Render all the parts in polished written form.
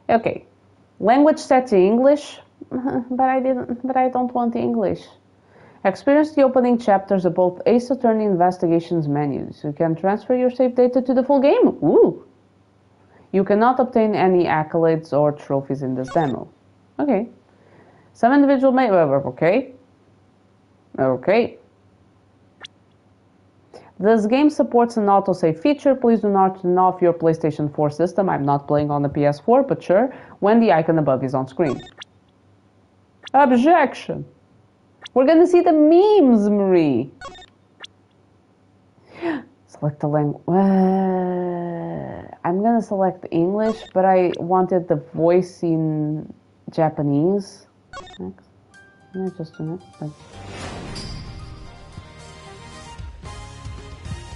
Okay. Language set to English, but I don't want English. Experience the opening chapters of both Ace Attorney Investigations menus. You can transfer your save data to the full game. Ooh. You cannot obtain any accolades or trophies in this demo. Okay. Some individual may... Okay. Okay. This game supports an autosave feature. Please do not turn off your PlayStation 4 system. I'm not playing on the PS4, but sure, when the icon above is on screen. Objection. We're gonna see the memes, Marie. Select the language. I'm gonna select English, but I wanted the voice in Japanese. Next. Yeah, just do next.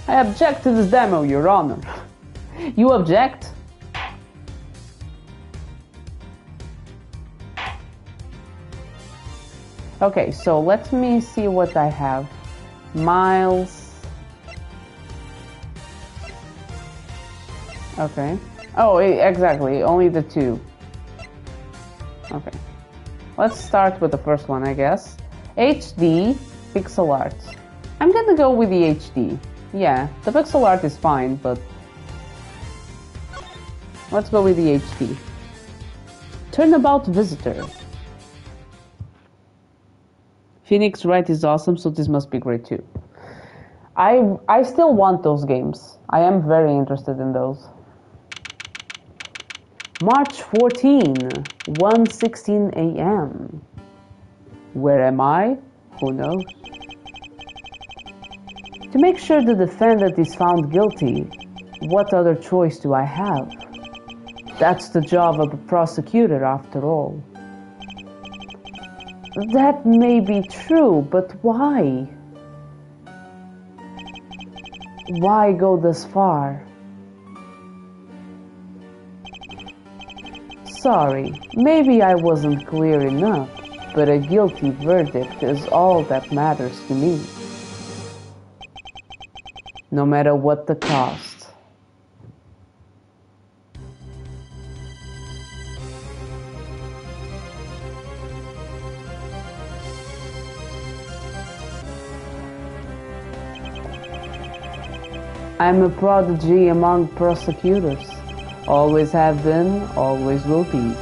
I object to this demo, Your Honor. You object? Okay, so let me see what I have. Miles. Okay. Oh, exactly. Only the two. Okay. Let's start with the first one, I guess. HD pixel art. I'm gonna go with the HD. Yeah, the pixel art is fine, but let's go with the HD. Turnabout Visitor. Phoenix Wright is awesome, so this must be great too. I still want those games. I am very interested in those. March 14, 1:16 a.m. Where am I? Who knows? To make sure the defendant is found guilty, what other choice do I have? That's the job of a prosecutor, after all. That may be true, but why? Why go this far? Sorry, maybe I wasn't clear enough, but a guilty verdict is all that matters to me. No matter what the cost. I'm a prodigy among prosecutors. Always have been, always will be.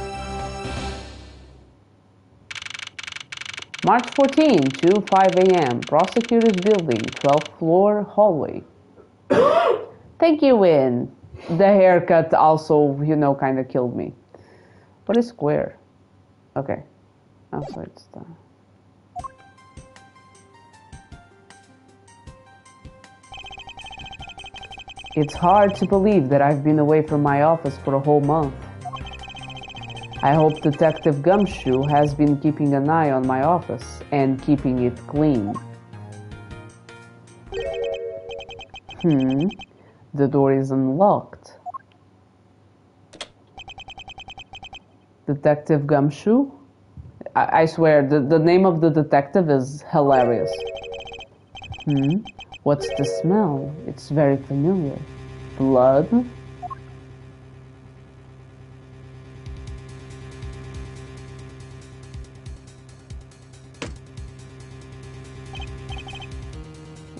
March 14 to 5 a.m. Prosecutor's Building, 12th floor hallway. Thank you, Win. The haircut also, kind of killed me. What is square? Okay. Oh, so it's done. It's hard to believe that I've been away from my office for a whole month. I hope Detective Gumshoe has been keeping an eye on my office and keeping it clean. The door is unlocked. Detective Gumshoe? I swear, the name of the detective is hilarious. What's the smell? It's very familiar. Blood?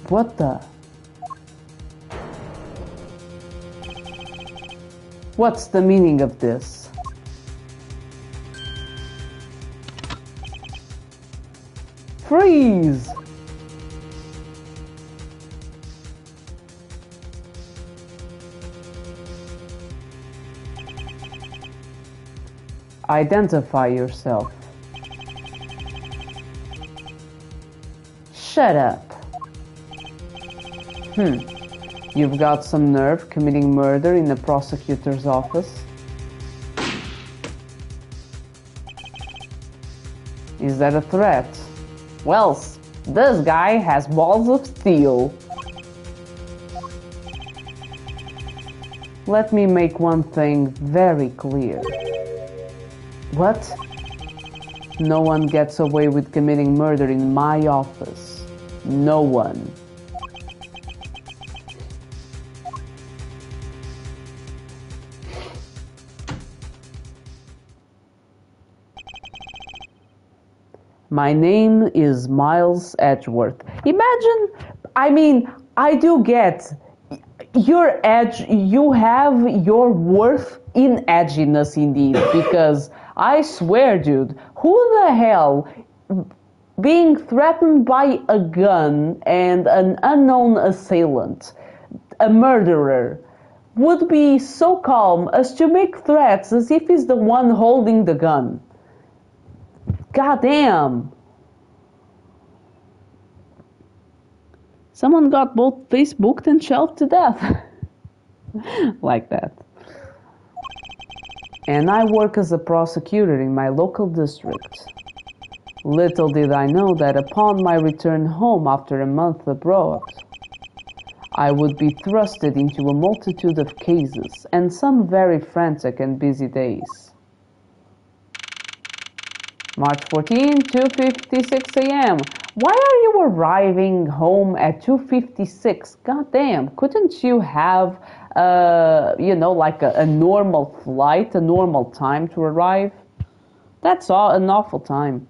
What the? What's the meaning of this? Freeze! Identify yourself. Shut up. You've got some nerve committing murder in the prosecutor's office. Is that a threat? Well, this guy has balls of steel. Let me make one thing very clear. What? No one gets away with committing murder in my office. No one. My name is Miles Edgeworth. Imagine, I do get your edge, you have your worth in edginess indeed, because I swear, dude, who the hell being threatened by a gun and an unknown assailant, a murderer, would be so calm as to make threats as if he's the one holding the gun? Goddamn. Someone got both Facebooked and shelved to death. Like that. And I work as a prosecutor in my local district. Little did I know that upon my return home after a month abroad, I would be thrusted into a multitude of cases and some very frantic and busy days. March 14, 2:56 a.m. Why are you arriving home at 2:56? Goddamn, couldn't you have, like a normal flight, a normal time to arrive? That's an awful time.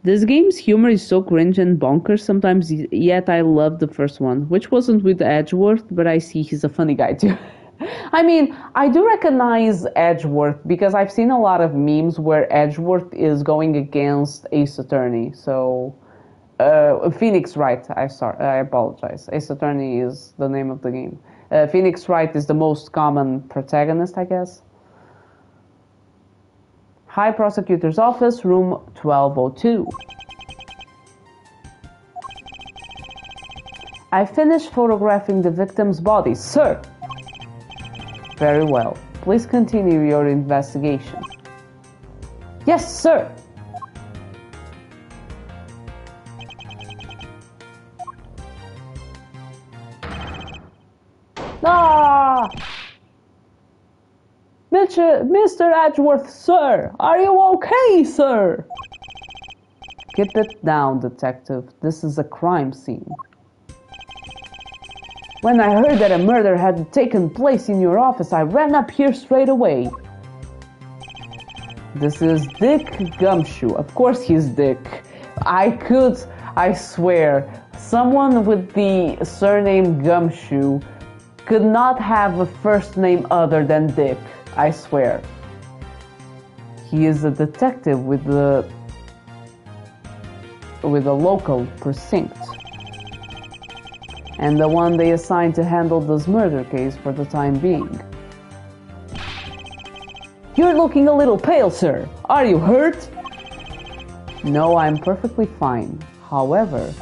This game's humor is so cringe and bonkers sometimes, yet I love the first one, which wasn't with Edgeworth, but I see he's a funny guy too. I do recognize Edgeworth because I've seen a lot of memes where Edgeworth is going against Ace Attorney. So, Phoenix Wright, I apologize. Ace Attorney is the name of the game. Phoenix Wright is the most common protagonist, I guess. High Prosecutor's Office, room 1202. I finished photographing the victim's body, sir. Very well. Please continue your investigation. Yes, sir. Ah! Mr. Edgeworth, sir! Are you okay, sir? Keep it down, detective. This is a crime scene. When I heard that a murder had taken place in your office, I ran up here straight away. This is Dick Gumshoe. Of course he's Dick. I swear, someone with the surname Gumshoe could not have a first name other than Dick. I swear. He is a detective with the local precinct, and the one they assigned to handle this murder case for the time being. You're looking a little pale, sir. Are you hurt? No, I'm perfectly fine. However...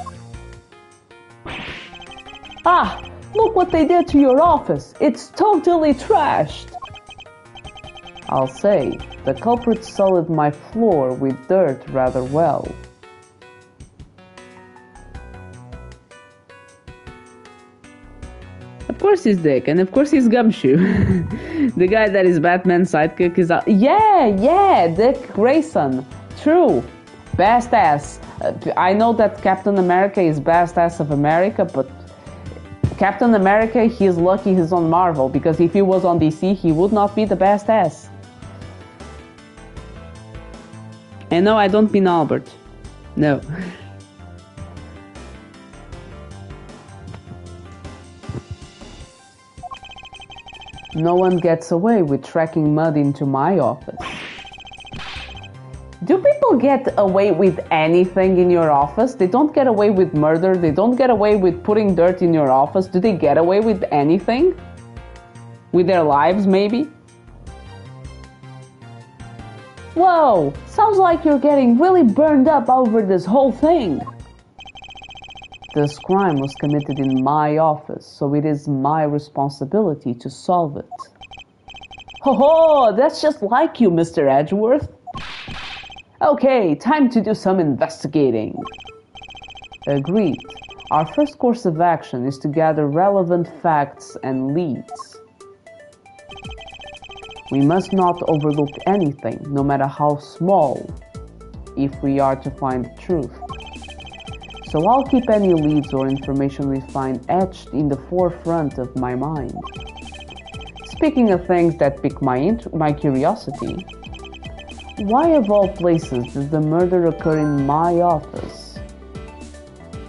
Ah! Look what they did to your office. It's totally trashed. I'll say, the culprit sullied my floor with dirt rather well. Of course he's Dick, and of course he's Gumshoe. The guy that is Batman's sidekick is... Yeah, Dick Grayson. True. Best ass. I know that Captain America is best ass of America, but... Captain America, he's lucky he's on Marvel, because if he was on DC, he would not be the best ass. And no, I don't mean Albert. No. No one gets away with tracking mud into my office. Do people get away with anything in your office? They don't get away with murder. They don't get away with putting dirt in your office. Do they get away with anything? With their lives, maybe? Whoa! Sounds like you're getting really burned up over this whole thing. This crime was committed in my office, so it is my responsibility to solve it. Ho ho! That's just like you, Mr. Edgeworth. Okay, time to do some investigating. Agreed. Our first course of action is to gather relevant facts and leads. We must not overlook anything, no matter how small, if we are to find the truth. So I'll keep any leads or information we find etched in the forefront of my mind. Speaking of things that pique my curiosity, Why of all places did the murder occur in my office?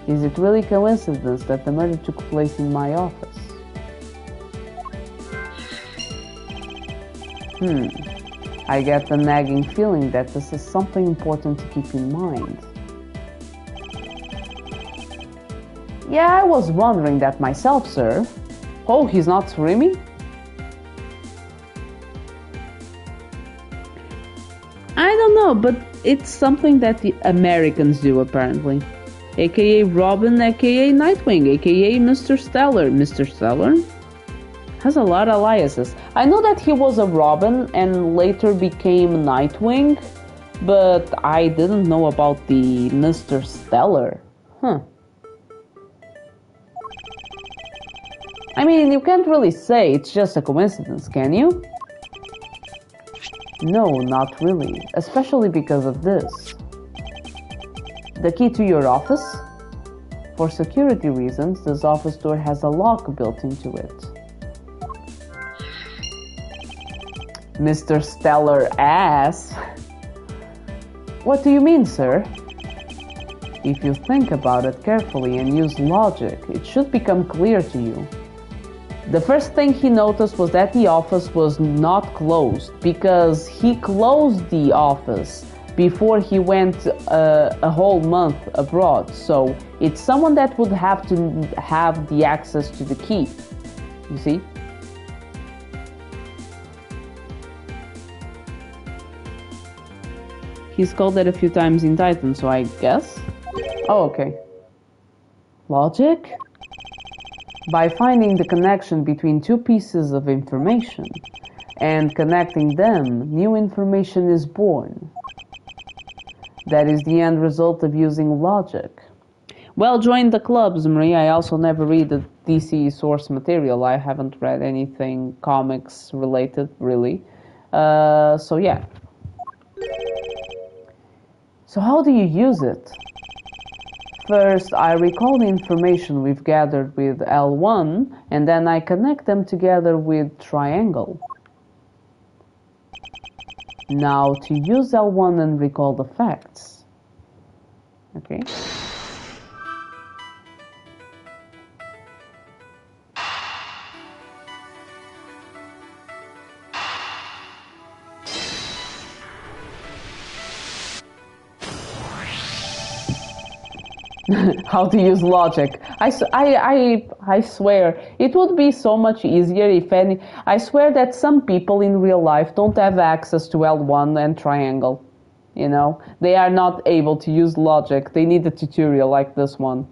Is it really coincidence that the murder took place in my office? I get the nagging feeling that this is something important to keep in mind. Yeah, I was wondering that myself, sir. Oh, he's not Remy? I don't know, but it's something that the Americans do, apparently. AKA Robin, AKA Nightwing, AKA Mr. Stellar. Mr. Stellar has a lot of aliases. I know that he was a Robin and later became Nightwing, but I didn't know about the Mr. Stellar. I mean, you can't really say it's just a coincidence, can you? No, not really, especially because of this. The key to your office? For security reasons, this office door has a lock built into it. Mr. Stellar ass. What do you mean, sir? If you think about it carefully and use logic, it should become clear to you. The first thing he noticed was that the office was not closed, because he closed the office before he went a whole month abroad. So it's someone that would have to have the access to the key. You see? He's called that a few times in Titan, so I guess? Oh, okay. Logic? By finding the connection between two pieces of information and connecting them, new information is born. That is the end result of using logic. Well, join the clubs, Marie. I also never read the DC source material. I haven't read anything comics related, really. So yeah. So how do you use it? First, I recall the information we've gathered with L1, and then I connect them together with triangle. Now, to use L1 and recall the facts. Okay. How to use logic. I swear, it would be so much easier if any... I swear that some people in real life don't have access to L1 and triangle. You know? They are not able to use logic. They need a tutorial like this one.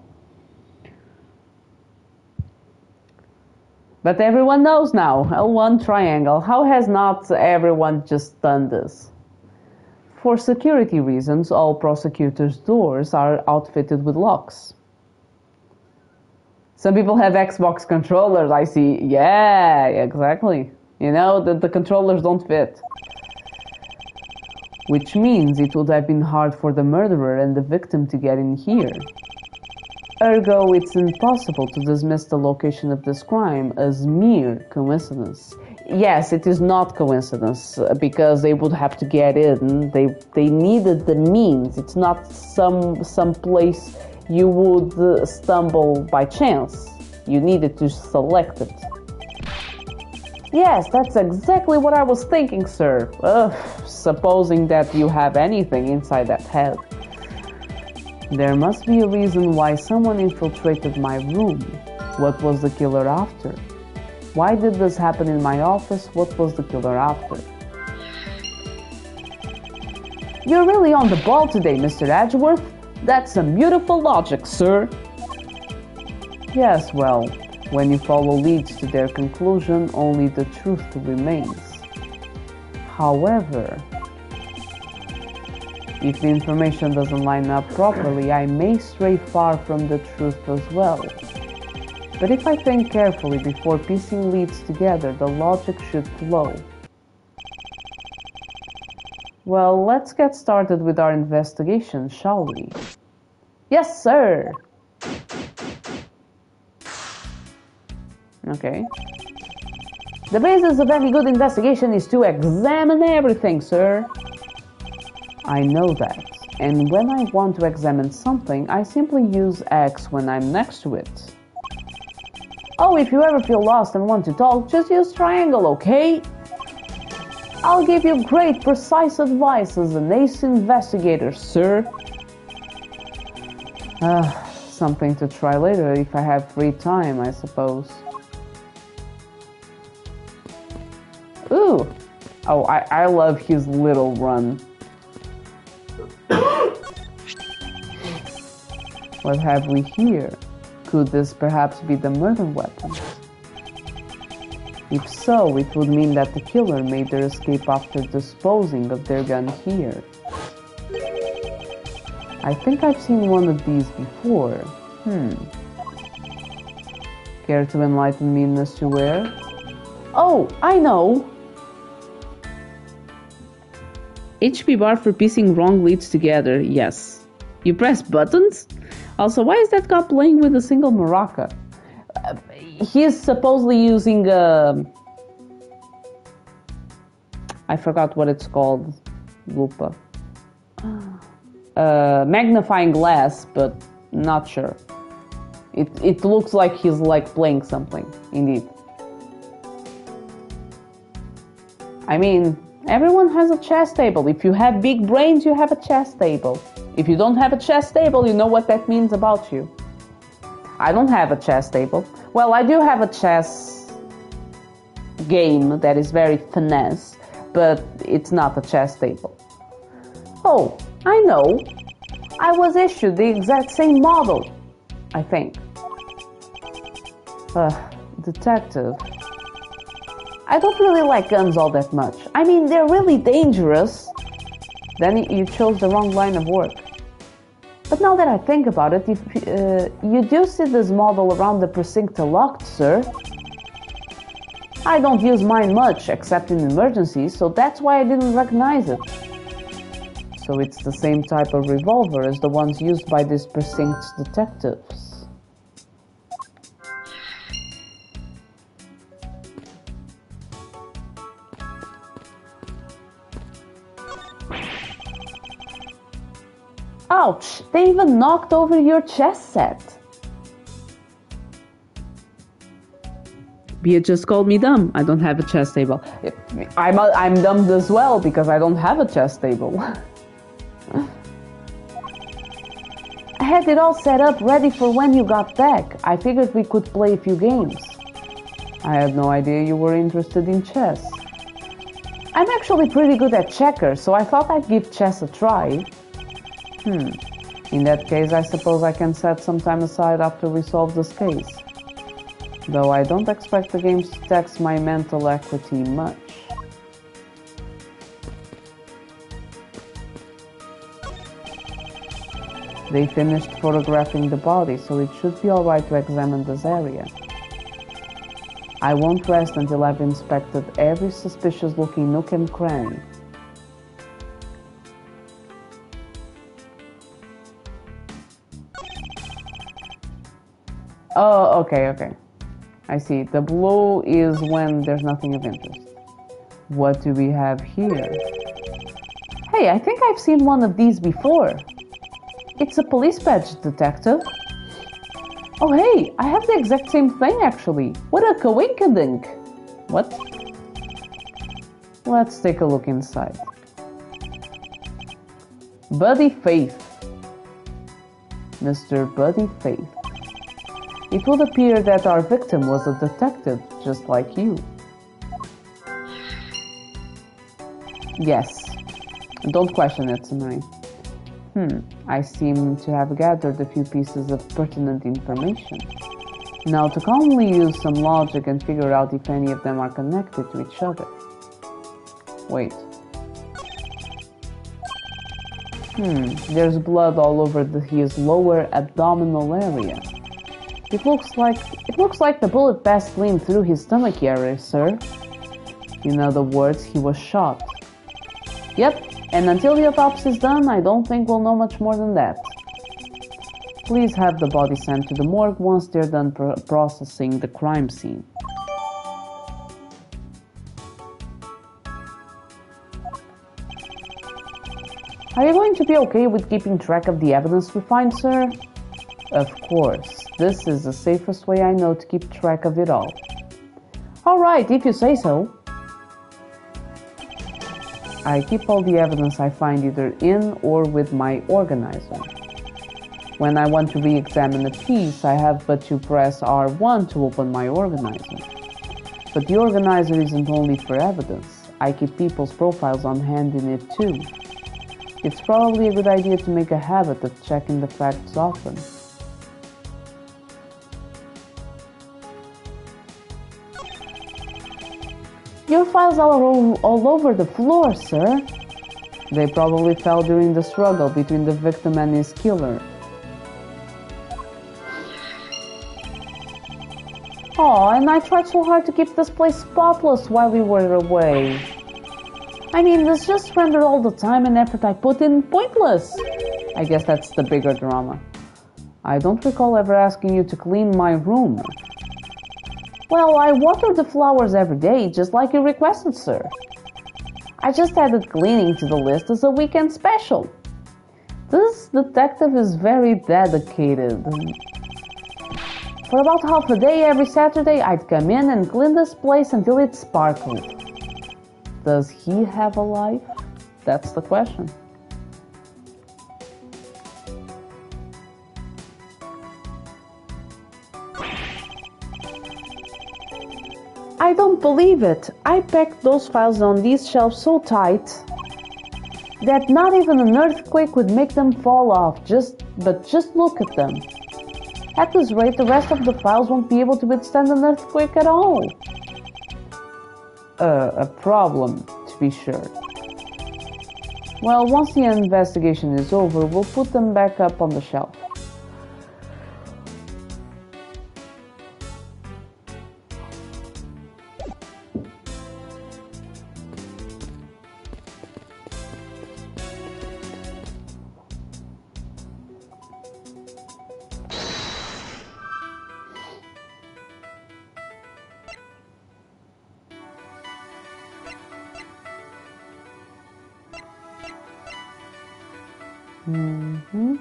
But everyone knows now. L1 triangle. How has not everyone just done this? For security reasons, all prosecutors' doors are outfitted with locks. Some people have Xbox controllers, I see. Yeah, exactly. You know, the controllers don't fit. Which means it would have been hard for the murderer and the victim to get in here. Ergo, it's impossible to dismiss the location of this crime as mere coincidence. Yes, it is not coincidence, because they would have to get in. They needed the means. It's not some place you would stumble by chance. You needed to select it. Yes, that's exactly what I was thinking, sir. Supposing that you have anything inside that head. There must be a reason why someone infiltrated my room. What was the killer after? Why did this happen in my office? What was the killer after? You're really on the ball today, Mr. Edgeworth. That's some beautiful logic, sir. Yes, well, when you follow leads to their conclusion, only the truth remains. However, if the information doesn't line up properly, I may stray far from the truth as well. But if I think carefully before piecing leads together, the logic should flow. Well, let's get started with our investigation, shall we? Yes, sir! Okay. The basis of any good investigation is to examine everything, sir. I know that. And when I want to examine something, I simply use X when I'm next to it. Oh, if you ever feel lost and want to talk, just use triangle, okay? I'll give you great, precise advice as an ace investigator, sir. Something to try later if I have free time, I suppose. Ooh! Oh, I love his little run. What have we here? Could this perhaps be the murder weapon? If so, it would mean that the killer made their escape after disposing of their gun here. I think I've seen one of these before. Care to enlighten me, Mr. Ware? Oh, I know! HP bar for piecing wrong leads together, yes. You press buttons? Also, why is that cop playing with a single maraca? He is supposedly using I forgot what it's called. Lupa. Magnifying glass, but not sure. It looks like he's like playing something, indeed. I mean, everyone has a chess table. If you have big brains, you have a chess table. If you don't have a chess table, you know what that means about you. I don't have a chess table. Well, I do have a chess game that is very finesse, but it's not a chess table. Oh, I know. I was issued the exact same model, I think. Detective. I don't really like guns all that much. I mean, they're really dangerous. Then you chose the wrong line of work. But now that I think about it, if, you do see this model around the precinct locked, sir. I don't use mine much, except in emergencies, so that's why I didn't recognize it. So it's the same type of revolver as the ones used by this precinct's detectives. Ouch! They even knocked over your chess set. Bia just called me dumb. I don't have a chess table. I'm dumb as well because I don't have a chess table. I had it all set up ready for when you got back. I figured we could play a few games. I had no idea you were interested in chess. I'm actually pretty good at checkers, so I thought I'd give chess a try. In that case, I suppose I can set some time aside after we solve this case. Though I don't expect the games to tax my mental acuity much. They finished photographing the body, so it should be alright to examine this area. I won't rest until I've inspected every suspicious-looking nook and cranny. Oh, okay. I see. The blue is when there's nothing of interest. What do we have here? Hey, I think I've seen one of these before. It's a police badge, detective. Oh, hey, I have the exact same thing, actually. What a coinkydink. What? Let's take a look inside. Buddy Faith. Mr. Buddy Faith. It would appear that our victim was a detective, just like you. Yes. Don't question it, Samari. I seem to have gathered a few pieces of pertinent information. Now to calmly use some logic and figure out if any of them are connected to each other. Wait. There's blood all over his lower abdominal area. It looks like the bullet passed clean through his stomach area, sir. In other words, he was shot. Yep, and until the autopsy is done, I don't think we'll know much more than that. Please have the body sent to the morgue once they're done processing the crime scene. Are you going to be okay with keeping track of the evidence we find, sir? Of course. This is the safest way I know to keep track of it all. All right, if you say so. I keep all the evidence I find either in or with my organizer. When I want to re-examine a piece, I have but to press R1 to open my organizer. But the organizer isn't only for evidence. I keep people's profiles on hand in it too. It's probably a good idea to make a habit of checking the facts often. Your files are all over the floor, sir. They probably fell during the struggle between the victim and his killer. Oh, and I tried so hard to keep this place spotless while we were away. I mean, this just rendered all the time and effort I put in pointless. I guess that's the bigger drama. I don't recall ever asking you to clean my room. Well, I water the flowers every day, just like you requested, sir. I just added cleaning to the list as a weekend special. This detective is very dedicated. For about half a day every Saturday, I'd come in and clean this place until it sparkled. Does he have a life? That's the question. I don't believe it. I packed those files on these shelves so tight that not even an earthquake would make them fall off. But just look at them. At this rate, the rest of the files won't be able to withstand an earthquake at all. A problem, to be sure. Well, once the investigation is over, we'll put them back up on the shelf. Mm-hmm.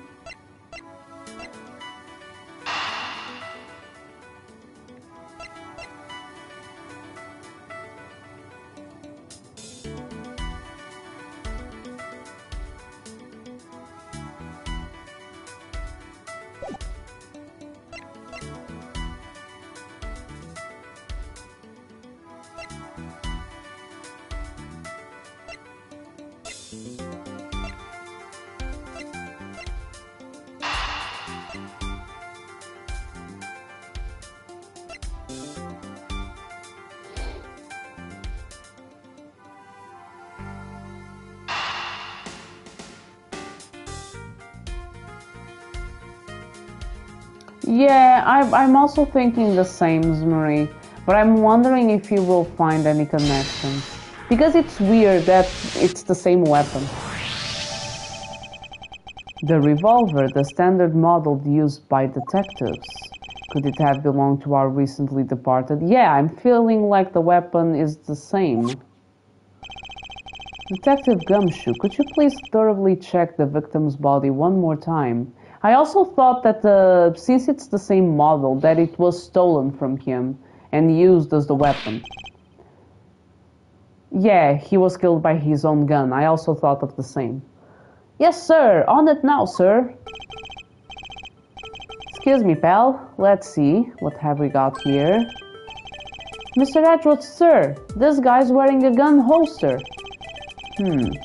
Yeah, I'm also thinking the same, Marie, but I'm wondering if you will find any connections. Because it's weird that it's the same weapon. The revolver, the standard model used by detectives. Could it have belonged to our recently departed? Yeah, I'm feeling like the weapon is the same. Detective Gumshoe, could you please thoroughly check the victim's body one more time? I also thought that since it's the same model, that it was stolen from him and used as the weapon. Yeah, he was killed by his own gun. I also thought of the same. Yes, sir. On it now, sir. Excuse me, pal. Let's see. What have we got here? Mr. Edgeworth, sir. This guy's wearing a gun holster.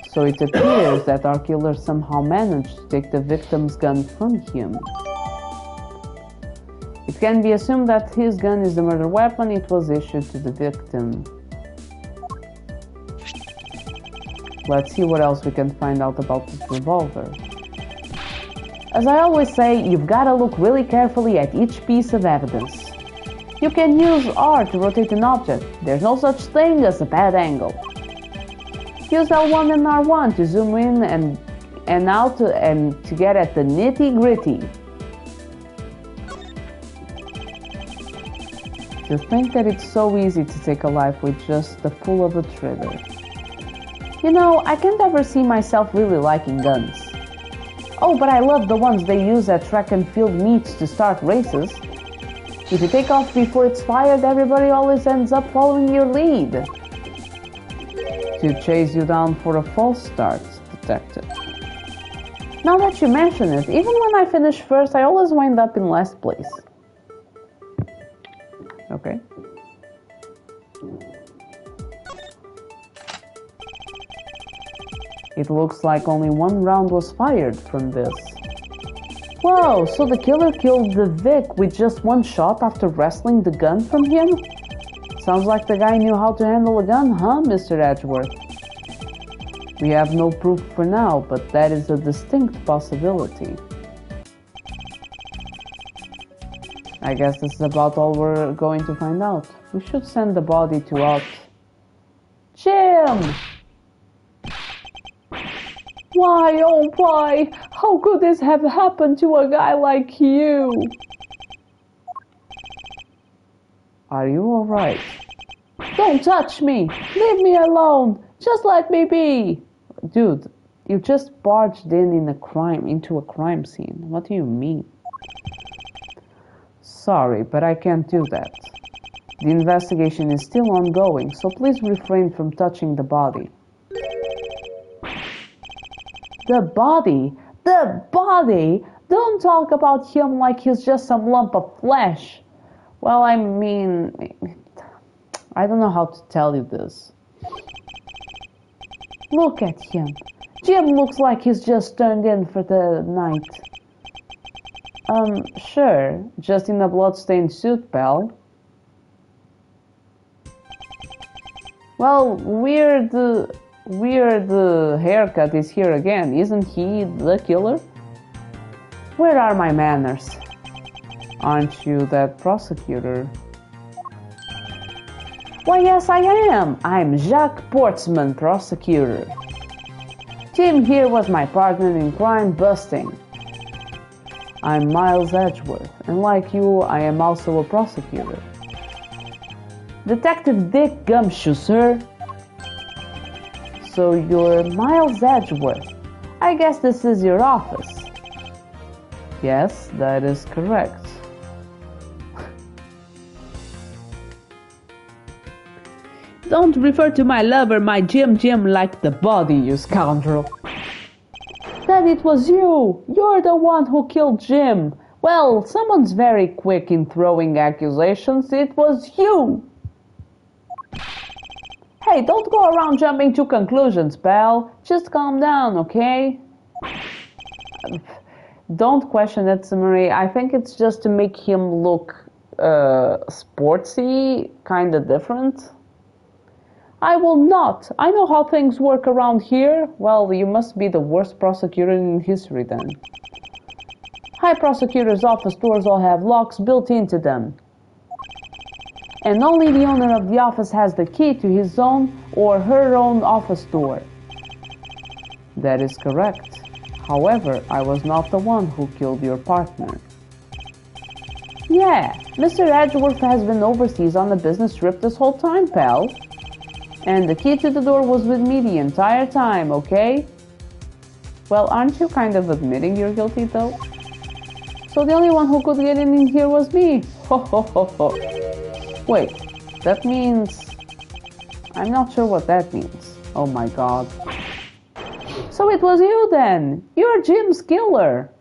So it appears that our killer somehow managed to take the victim's gun from him. It can be assumed that his gun is the murder weapon it was issued to the victim. Let's see what else we can find out about this revolver. As I always say, you've gotta look really carefully at each piece of evidence. You can use R to rotate an object. There's no such thing as a bad angle. Use L1 and R1 to zoom in and out to get at the nitty-gritty. To think that it's so easy to take a life with just the pull of a trigger. You know, I can't ever see myself really liking guns. Oh, but I love the ones they use at track and field meets to start races. If you take off before it's fired, everybody always ends up following your lead. To chase you down for a false start, detective. Now that you mention it, even when I finish first, I always wind up in last place. Okay. It looks like only one round was fired from this. Whoa, so the killer killed the Vic with just one shot after wresting the gun from him? Sounds like the guy knew how to handle a gun, huh, Mr. Edgeworth? We have no proof for now, but that is a distinct possibility. I guess this is about all we're going to find out. We should send the body to out. Jim! Why, oh why? How could this have happened to a guy like you? Are you alright? Don't touch me! Leave me alone! Just let me be! Dude, you just barged into a crime scene. What do you mean? Sorry, but I can't do that. The investigation is still ongoing, so please refrain from touching the body. The body? The body? Don't talk about him like he's just some lump of flesh. Well, I mean, I don't know how to tell you this. Look at him. Jim looks like he's just turned in for the night. Sure, just in a bloodstained suit, pal. Well, weird haircut is here again. Isn't he the killer? Where are my manners? Aren't you that prosecutor? Why, yes, I am. I'm Jacques Portsman, prosecutor. Jim here was my partner in crime busting. I'm Miles Edgeworth, and like you, I am also a prosecutor. Detective Dick Gumshoe, sir. So you're Miles Edgeworth. I guess this is your office. Yes, that is correct. Don't refer to my lover, my Jim, like the body, you scoundrel. Then it was you. You're the one who killed Jim. Well, someone's very quick in throwing accusations. It was you. Hey, don't go around jumping to conclusions, pal. Just calm down, okay? Don't question it, Marie. I think it's just to make him look sportsy, kind of different. I will not. I know how things work around here. Well, you must be the worst prosecutor in history then. High prosecutor's office doors all have locks built into them. And only the owner of the office has the key to his own or her own office door. That is correct. However, I was not the one who killed your partner. Yeah, Mr. Edgeworth has been overseas on a business trip this whole time, pal. And the key to the door was with me the entire time, okay? Well, aren't you kind of admitting you're guilty, though? So the only one who could get in here was me. Ho ho ho ho. Wait, that means... I'm not sure what that means. Oh my god. So it was you then! You're Jim's killer!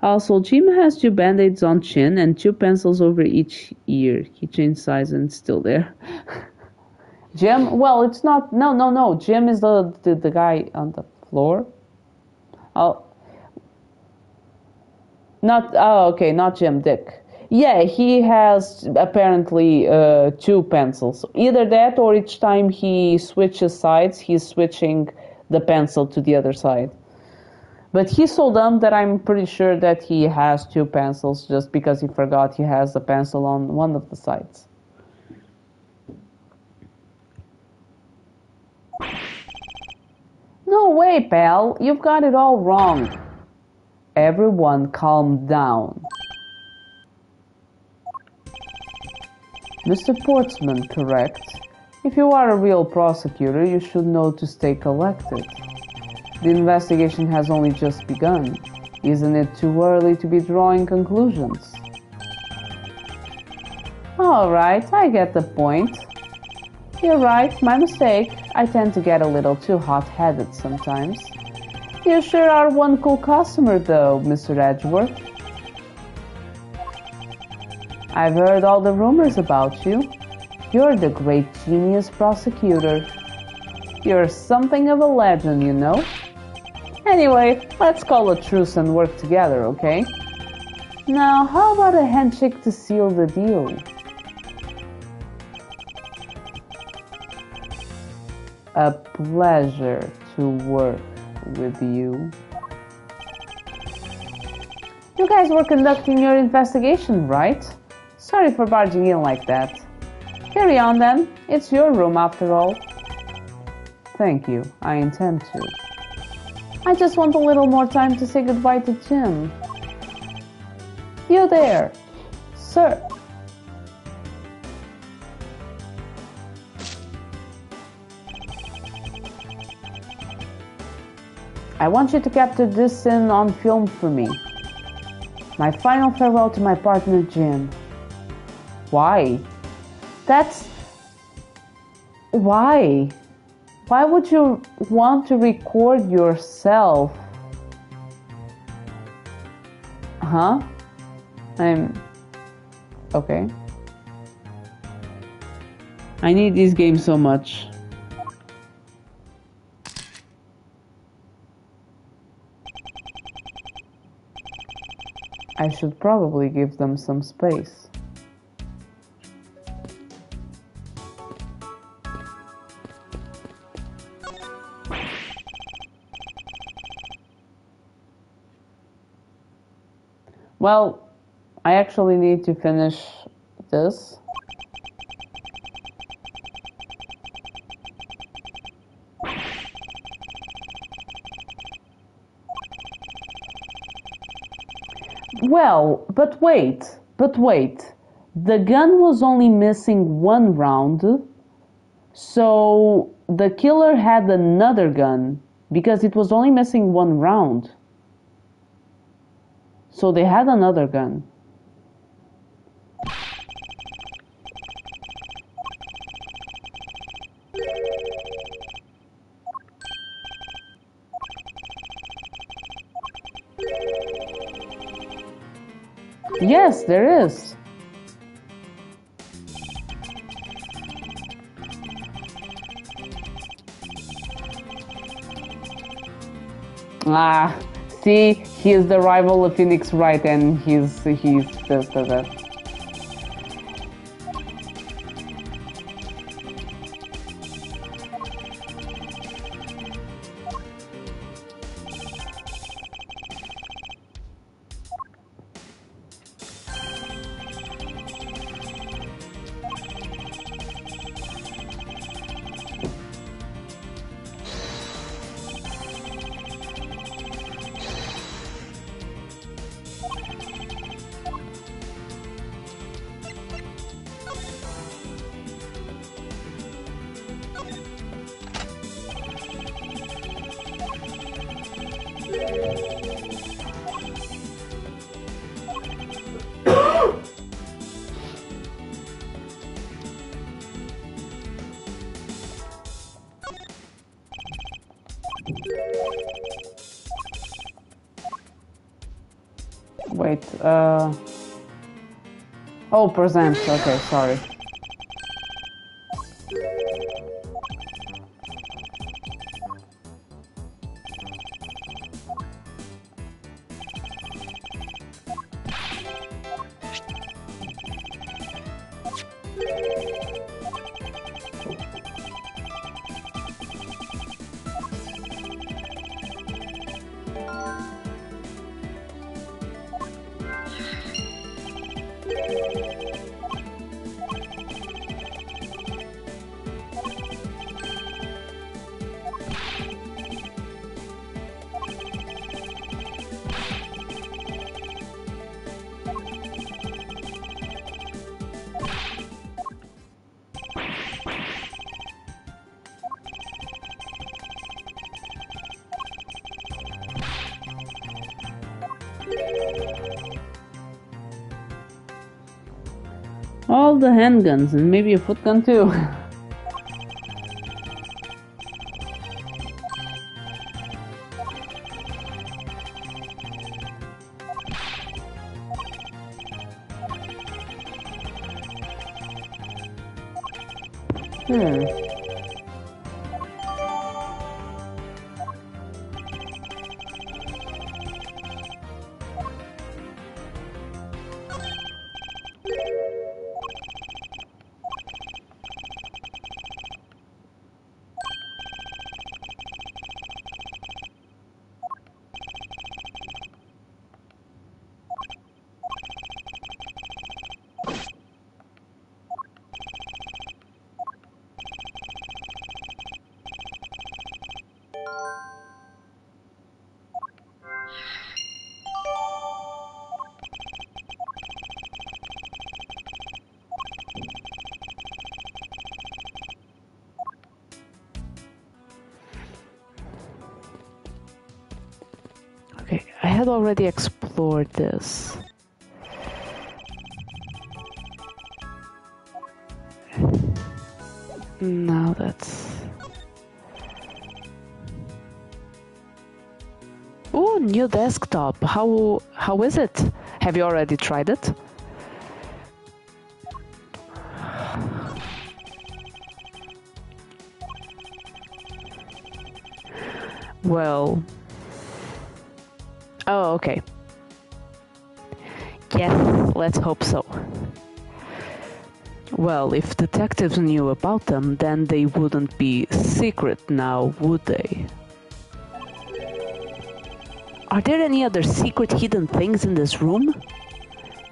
Also, Jim has 2 band-aids on chin and 2 pencils over each ear. He changed size and it's still there. Jim? Well, it's not... No. Jim is the guy on the floor. Oh. Okay, not Jim, Dick. Yeah, he has apparently 2 pencils. Either that or each time he switches sides, he's switching the pencil to the other side. But he's so dumb that I'm pretty sure that he has 2 pencils just because he forgot he has a pencil on one of the sides. No way, pal. You've got it all wrong. Everyone calm down. Mr. Portsman, correct? If you are a real prosecutor, you should know to stay collected. The investigation has only just begun. Isn't it too early to be drawing conclusions? Alright, I get the point. You're right, my mistake. I tend to get a little too hot-headed sometimes. You sure are one cool customer though, Mr. Edgeworth. I've heard all the rumors about you. You're the great genius prosecutor. You're something of a legend, you know. Anyway, let's call a truce and work together, okay? Now, how about a handshake to seal the deal? A pleasure to work with you. You guys were conducting your investigation, right? Sorry for barging in like that. Carry on then. It's your room after all. Thank you. I intend to. I just want a little more time to say goodbye to Jim. You there, sir. I want you to capture this scene on film for me. My final farewell to my partner, Jim. Why? That's... Why? Why would you want to record yourself? Huh? Okay. I need this game so much. I should probably give them some space. Well, I actually need to finish this. Well, but wait. The gun was only missing one round, so the killer had another gun because it was only missing one round. So they had another gun. Yes, there is. Ah, see, he is the rival of Phoenix Wright, and he's just that. Wait, oh, present, okay, sorry. All the handguns and maybe a foot gun too. Okay, I had already explored this. Now that's... Ooh, new desktop. How is it? Have you already tried it? Well... Oh, okay. Yes, let's hope so. Well, if detectives knew about them, then they wouldn't be secret now, would they? Are there any other secret hidden things in this room?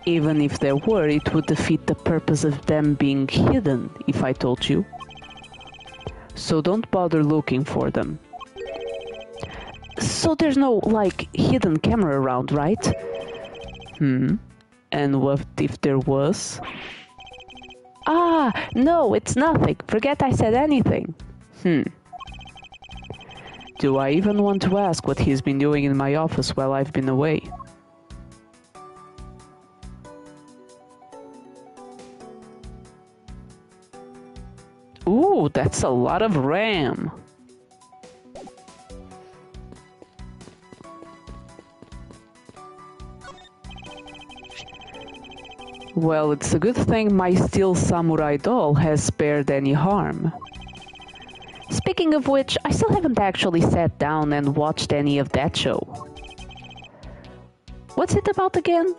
Even if there were, it would defeat the purpose of them being hidden, if I told you. So don't bother looking for them. So there's no, like, hidden camera around, right? And what if there was? Ah, no, it's nothing. Forget I said anything. Do I even want to ask what he's been doing in my office while I've been away? Ooh, that's a lot of RAM. Well, it's a good thing my steel samurai doll has spared any harm. Speaking of which, I still haven't actually sat down and watched any of that show. What's it about again?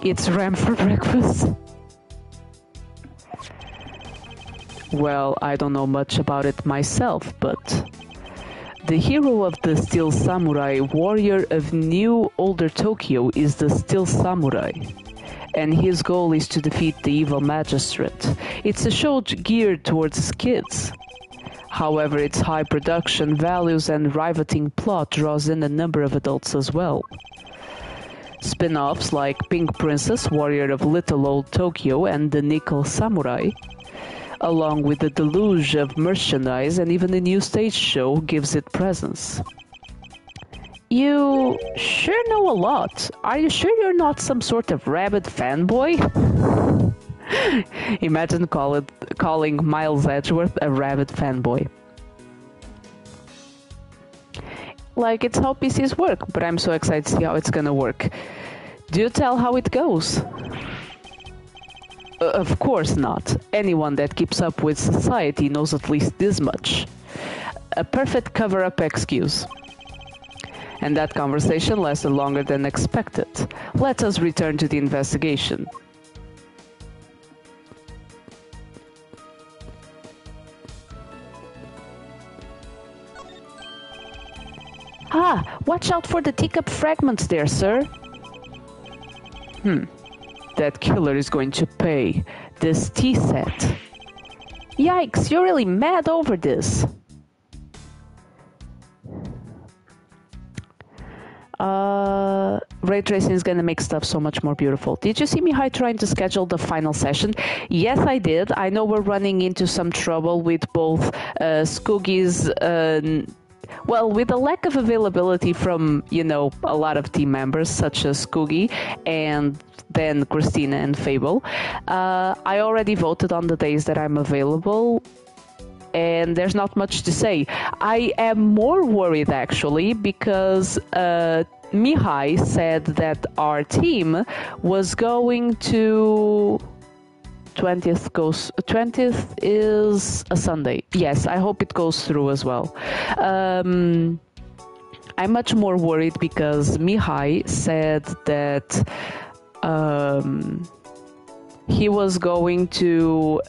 It's RAM for breakfast. Well, I don't know much about it myself, but... The hero of the Steel Samurai, warrior of New Older Tokyo, is the Steel Samurai, and his goal is to defeat the evil magistrate. It's a show geared towards kids. However, its high production values and riveting plot draws in a number of adults as well. Spin-offs like Pink Princess, Warrior of Little Old Tokyo, and The Nickel Samurai, along with the deluge of merchandise and even a new stage show gives it presence. You sure know a lot. Are you sure you're not some sort of rabid fanboy? Imagine calling Miles Edgeworth a rabid fanboy. Like, it's how PCs work, but I'm so excited to see how it's gonna work. Do tell how it goes. Of course not. Anyone that keeps up with society knows at least this much. A perfect cover-up excuse. And that conversation lasted longer than expected. Let us return to the investigation. Ah, watch out for the teacup fragments there, sir. That killer is going to pay. This tea set. Yikes, you're really mad over this. Ray tracing is gonna make stuff so much more beautiful. Did you see me trying to schedule the final session? Yes, I did. I know we're running into some trouble with both Skoogie's Well, with a lack of availability from, you know, a lot of team members such as Coogie and then Christina and Fable, I already voted on the days that I'm available, and there's not much to say. I am more worried actually because Mihai said that our team was going to 20th is a Sunday. Yes, I hope it goes through as well. I'm much more worried because Mihai said that he was going to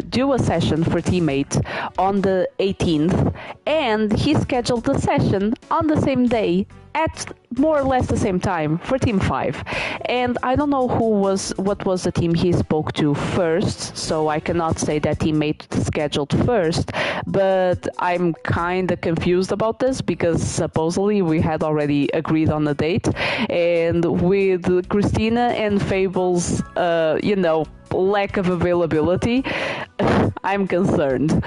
do a session for Teammate on the 18th, and he scheduled the session on the same day at more or less the same time for Team 5. And I don't know what was the team he spoke to first, so I cannot say that Teammate scheduled first, but I'm kind of confused about this because supposedly we had already agreed on the date, and with Christina and Fable's, you know, lack of availability, I'm concerned.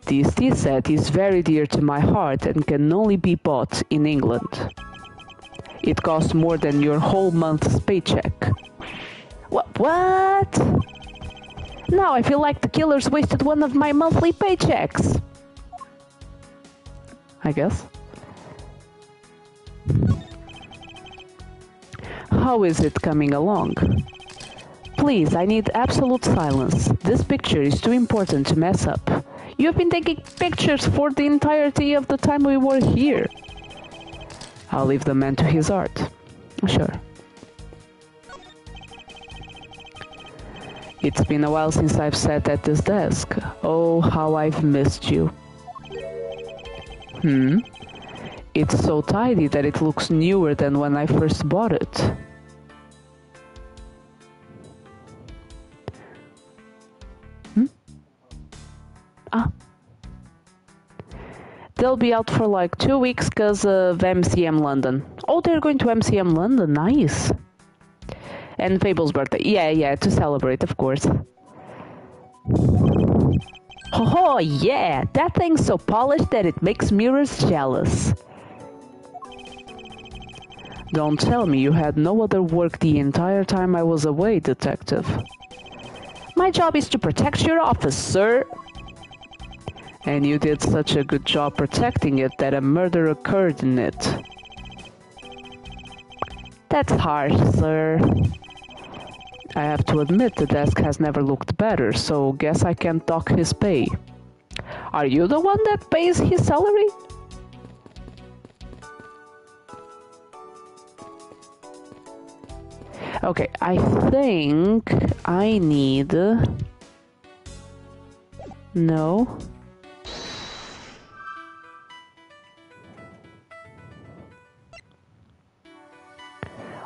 This tea set is very dear to my heart and can only be bought in England. It costs more than your whole month's paycheck. What? Now I feel like the killers wasted one of my monthly paychecks. I guess. How is it coming along? Please, I need absolute silence. This picture is too important to mess up. You've been taking pictures for the entirety of the time we were here. I'll leave the man to his art. Sure. It's been a while since I've sat at this desk. Oh, how I've missed you. It's so tidy that it looks newer than when I first bought it. They'll be out for like 2 weeks because of MCM London. Oh, they're going to MCM London. Nice. And Fable's birthday. Yeah, to celebrate, of course. Oh, yeah. That thing's so polished that it makes mirrors jealous. Don't tell me you had no other work the entire time I was away, Detective. My job is to protect your office, sir. And you did such a good job protecting it that a murder occurred in it. That's harsh, sir. I have to admit the desk has never looked better, so guess I can't dock his pay. Are you the one that pays his salary? Okay, I think I need... No.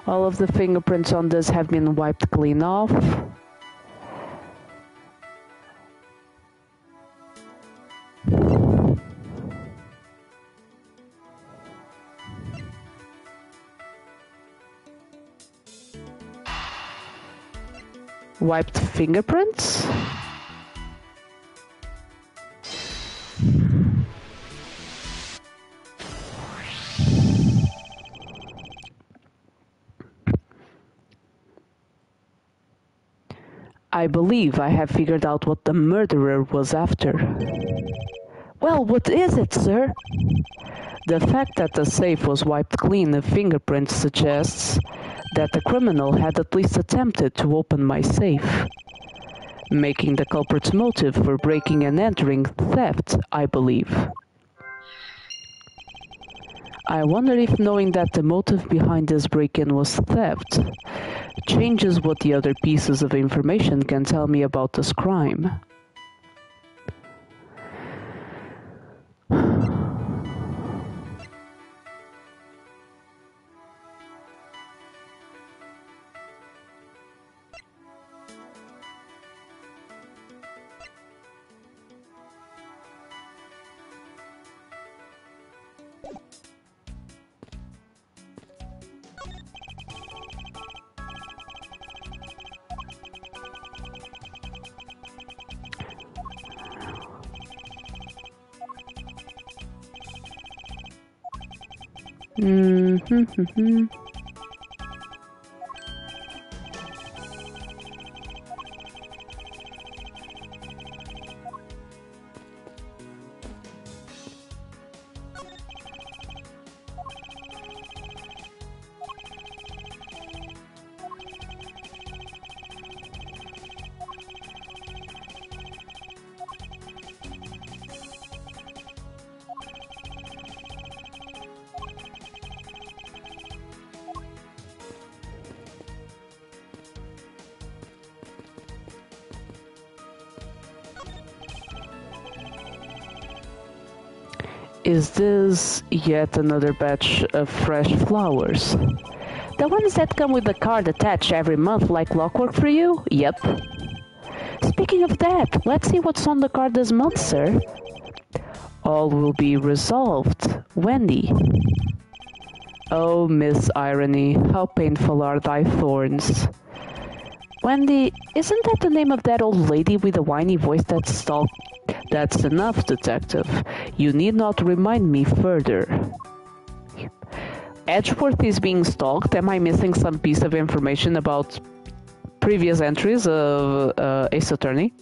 All of the fingerprints on this have been wiped clean off. Wiped fingerprints? I believe I have figured out what the murderer was after. Well, what is it, sir? The fact that the safe was wiped clean of fingerprints suggests that the criminal had at least attempted to open my safe, making the culprit's motive for breaking and entering theft, I believe. I wonder if knowing that the motive behind this break-in was theft changes what the other pieces of information can tell me about this crime. Mm-hmm. Is this yet another batch of fresh flowers? The ones that come with the card attached every month like clockwork for you? Yep. Speaking of that, let's see what's on the card this month, sir. All will be resolved. Wendy. Oh, Miss Irony, how painful are thy thorns. Wendy, isn't that the name of that old lady with the whiny voice that stalked? That's enough, detective. You need not remind me further. Edgeworth is being stalked? Am I missing some piece of information about previous entries of Ace Attorney?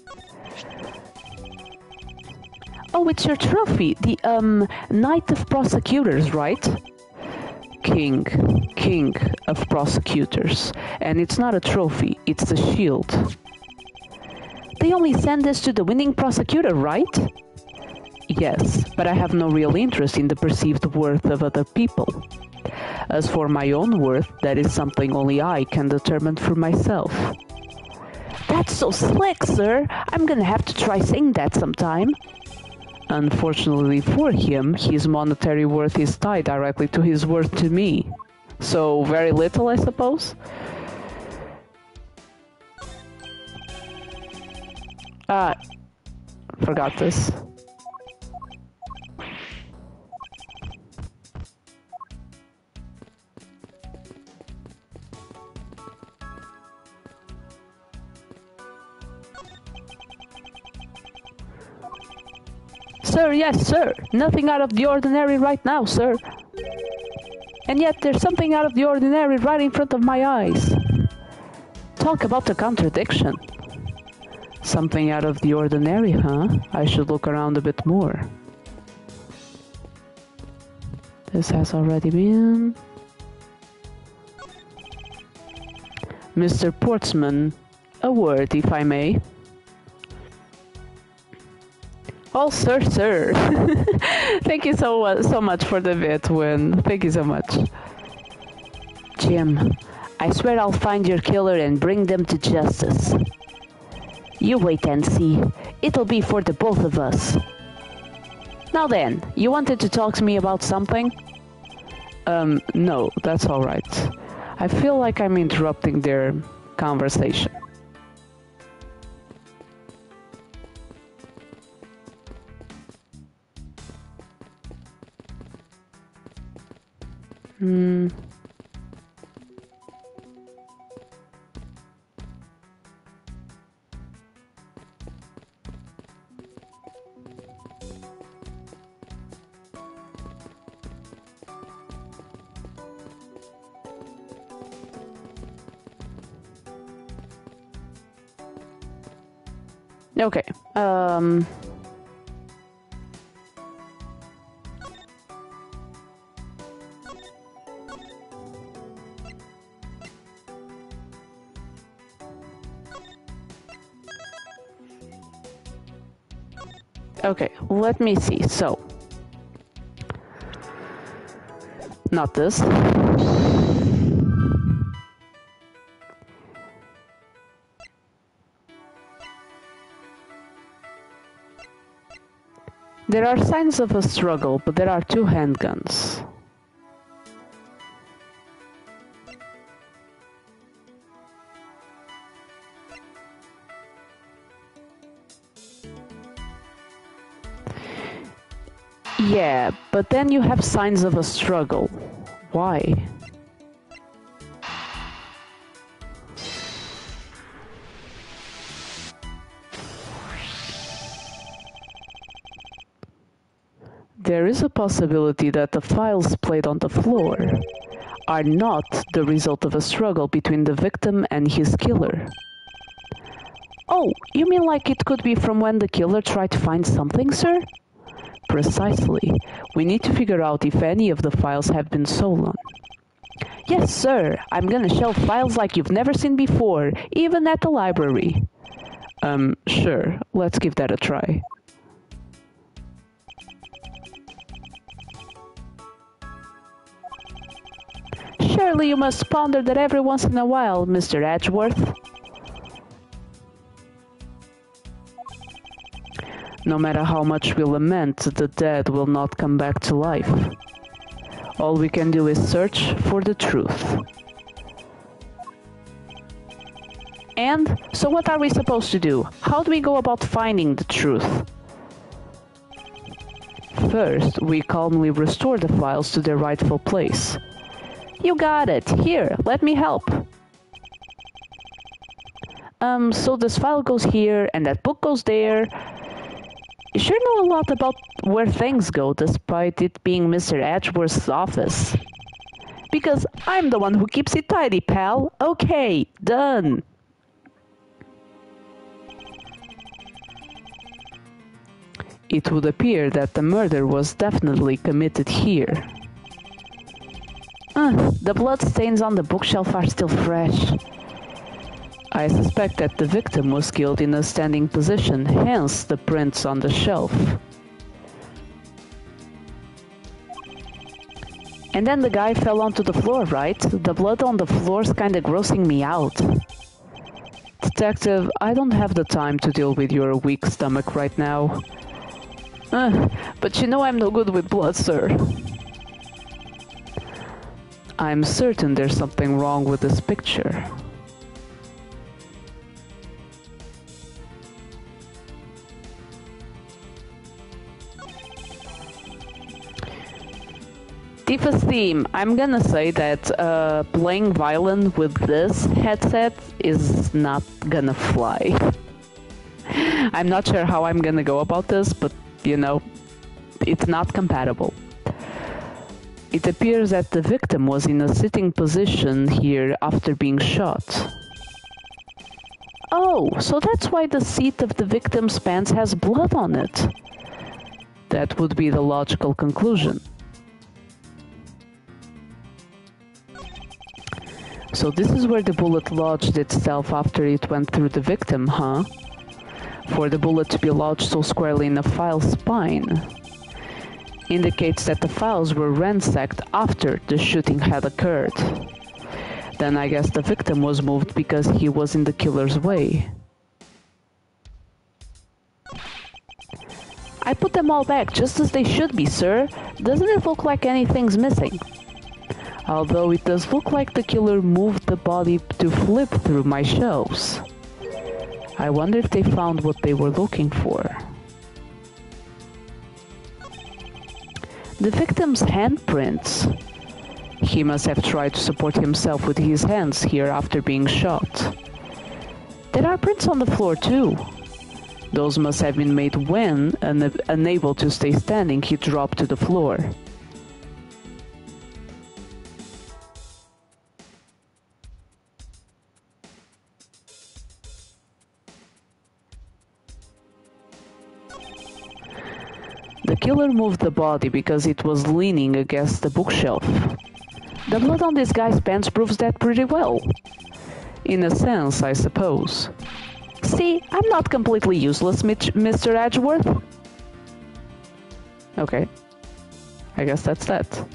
Oh, it's your trophy. The, Knight of Prosecutors, right? King of Prosecutors. And it's not a trophy, it's a shield. They only send this to the winning prosecutor, right? Yes, but I have no real interest in the perceived worth of other people. As for my own worth, that is something only I can determine for myself. That's so slick, sir. I'm gonna have to try saying that sometime. Unfortunately for him, his monetary worth is tied directly to his worth to me. So, very little, I suppose? Forgot this. Sir, yes, sir. Nothing out of the ordinary right now, sir. And yet there's something out of the ordinary right in front of my eyes. Talk about a contradiction. Something out of the ordinary, huh? I should look around a bit more. This has already been... Mr. Portsman, a word, if I may. Oh, sir. Thank you so much for the bit, Win. Thank you so much. Jim, I swear I'll find your killer and bring them to justice. You wait and see. It'll be for the both of us. Now then, you wanted to talk to me about something? No, that's alright. I feel like I'm interrupting their conversation. Okay, okay, let me see. So, not this. There are signs of a struggle, but there are 2 handguns. Yeah, but then you have signs of a struggle. Why? There is a possibility that the files played on the floor are not the result of a struggle between the victim and his killer. Oh, you mean like it could be from when the killer tried to find something, sir? Precisely. We need to figure out if any of the files have been stolen. Yes, sir. I'm gonna shelve files like you've never seen before, even at the library. Sure. Let's give that a try. Surely you must ponder that every once in a while, Mr. Edgeworth. No matter how much we lament, the dead will not come back to life. All we can do is search for the truth. And so what are we supposed to do? How do we go about finding the truth? First, we calmly restore the files to their rightful place. You got it. Here, let me help. So this file goes here and that book goes there. You sure know a lot about where things go, despite it being Mr. Edgeworth's office. Because I'm the one who keeps it tidy, pal. Okay, done. It would appear that the murder was definitely committed here. The blood stains on the bookshelf are still fresh. I suspect that the victim was killed in a standing position, hence the prints on the shelf. And then the guy fell onto the floor, right? The blood on the floor's kinda grossing me out. Detective, I don't have the time to deal with your weak stomach right now. But you know I'm no good with blood, sir. I'm certain there's something wrong with this picture. Tifa's theme. I'm gonna say that playing violin with this headset is not gonna fly. I'm not sure how I'm gonna go about this, but you know, it's not compatible. It appears that the victim was in a sitting position here after being shot. Oh, so that's why the seat of the victim's pants has blood on it. That would be the logical conclusion. So this is where the bullet lodged itself after it went through the victim, huh? For the bullet to be lodged so squarely in a file's spine indicates that the files were ransacked after the shooting had occurred. Then I guess the victim was moved because he was in the killer's way. I put them all back just as they should be, sir. Doesn't it look like anything's missing? Although it does look like the killer moved the body to flip through my shelves. I wonder if they found what they were looking for. The victim's handprints. He must have tried to support himself with his hands here after being shot. There are prints on the floor too. Those must have been made when, unable to stay standing, he dropped to the floor. The killer moved the body because it was leaning against the bookshelf. The blood on this guy's pants proves that pretty well. In a sense, I suppose. See, I'm not completely useless, Mr. Edgeworth. Okay. I guess that's that.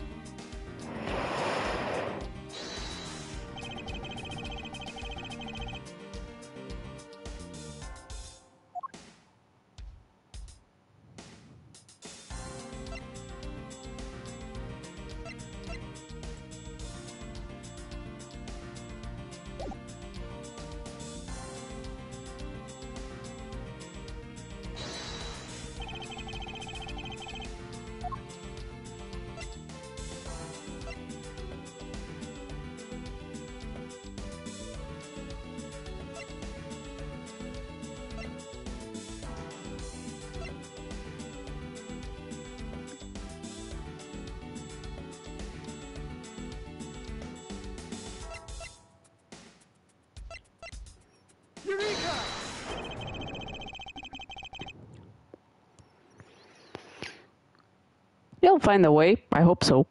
You'll find a way, I hope so.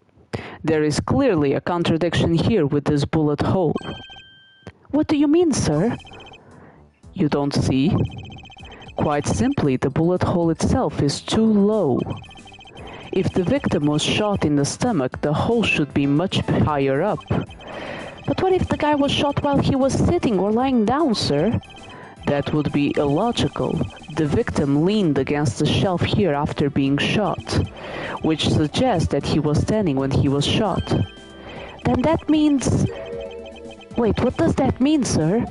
There is clearly a contradiction here with this bullet hole. What do you mean, sir? You don't see? Quite simply, the bullet hole itself is too low. If the victim was shot in the stomach, the hole should be much higher up. But what if the guy was shot while he was sitting or lying down, sir? That would be illogical. The victim leaned against the shelf here after being shot, which suggests that he was standing when he was shot. Then that means... Wait, what does that mean, sir?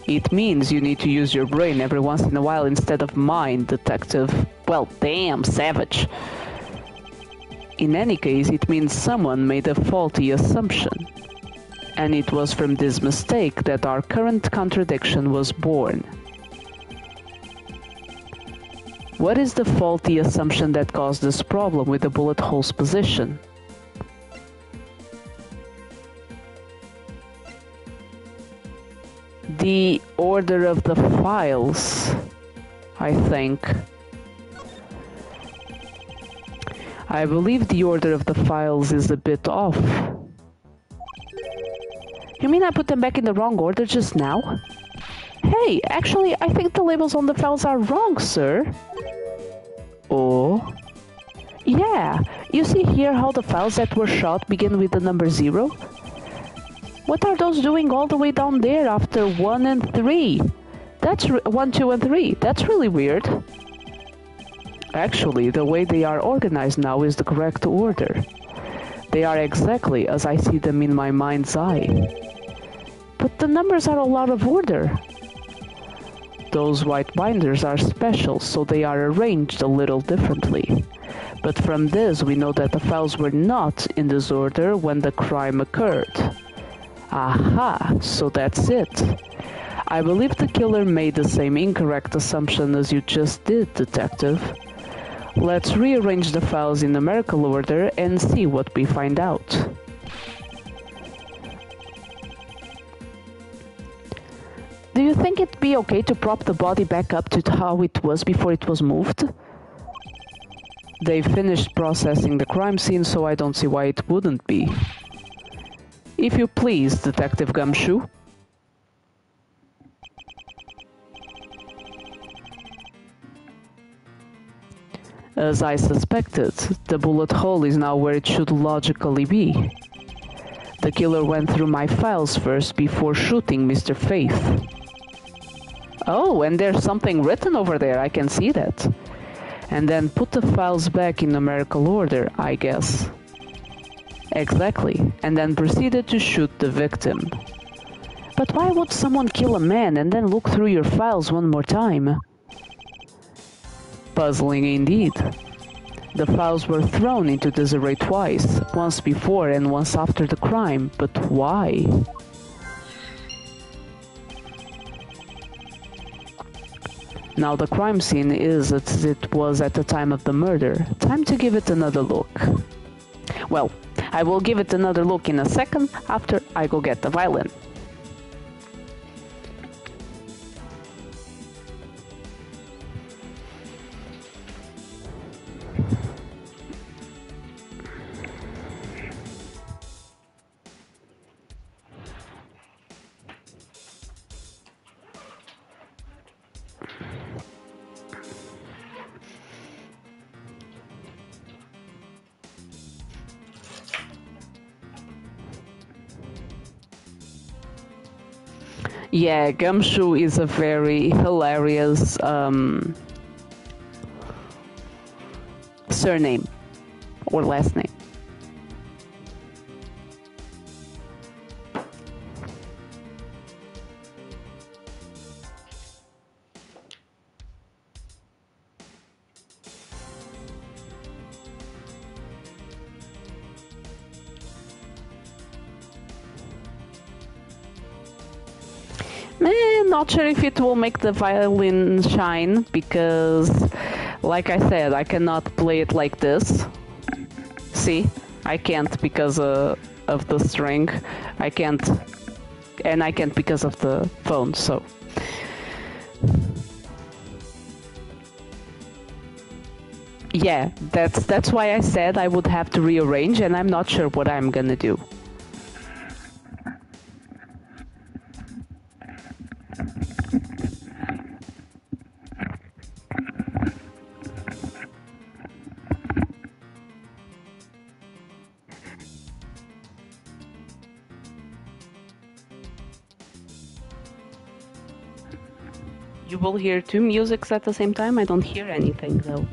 It means you need to use your brain every once in a while instead of mine, detective. Well, damn, savage. In any case, it means someone made a faulty assumption. And it was from this mistake that our current contradiction was born. What is the faulty assumption that caused this problem with the bullet hole's position? The order of the files, I think. I believe the order of the files is a bit off. You mean I put them back in the wrong order just now? Hey, actually, I think the labels on the files are wrong, sir. Oh? Yeah, you see here how the files that were shot begin with the number 0? What are those doing all the way down there after 1 and 3? That's 1, 2, and 3. That's really weird. Actually, the way they are organized now is the correct order. They are exactly as I see them in my mind's eye. But the numbers are all out of order. Those white binders are special, so they are arranged a little differently. But from this, we know that the files were not in this order when the crime occurred. Aha, so that's it. I believe the killer made the same incorrect assumption as you just did, detective. Let's rearrange the files in numerical order and see what we find out. Do you think it'd be okay to prop the body back up to how it was before it was moved? They finished processing the crime scene, so I don't see why it wouldn't be. If you please, Detective Gumshoe. As I suspected, the bullet hole is now where it should logically be. The killer went through my files first before shooting Mr. Faith. Oh, and there's something written over there, I can see that. And then put the files back in numerical order, I guess. Exactly, and then proceeded to shoot the victim. But why would someone kill a man and then look through your files one more time? Puzzling indeed. The files were thrown into disarray twice, once before and once after the crime, but why? Now the crime scene is as it was at the time of the murder. Time to give it another look. Well, I will give it another look in a second after I go get the violin. Yeah, Gumshoe is a very hilarious surname or last name. Not sure if it will make the violin shine, because, like I said, I cannot play it like this. See? I can't because of the string. I can't and I can't because of the phone, so... Yeah, that's why I said I would have to rearrange, and I'm not sure what I'm gonna do. You will hear two musics at the same time? I don't hear anything, though.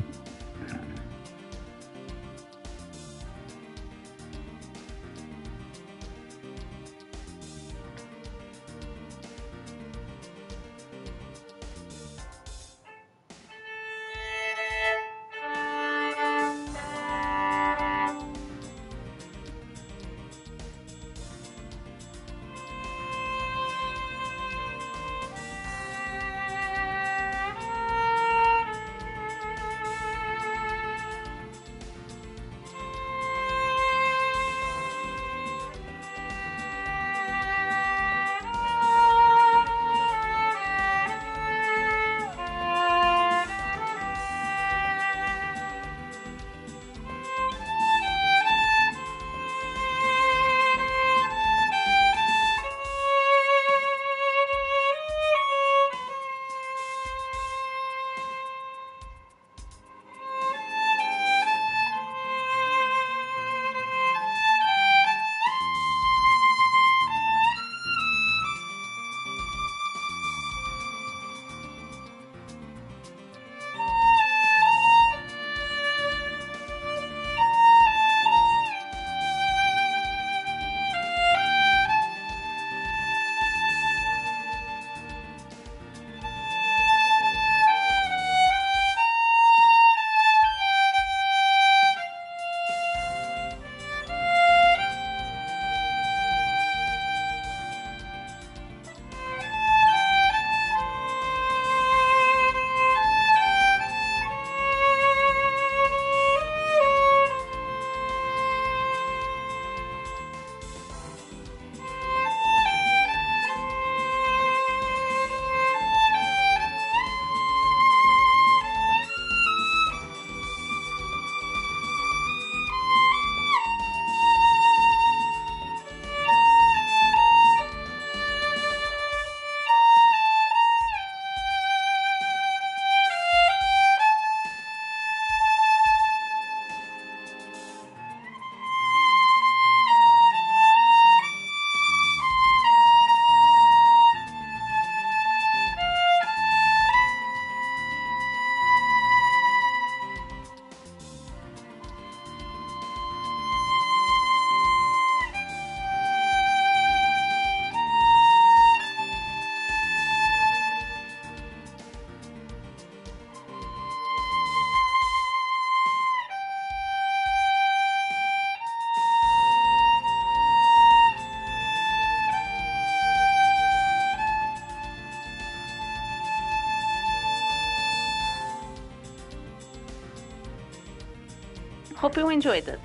Hope you enjoyed it.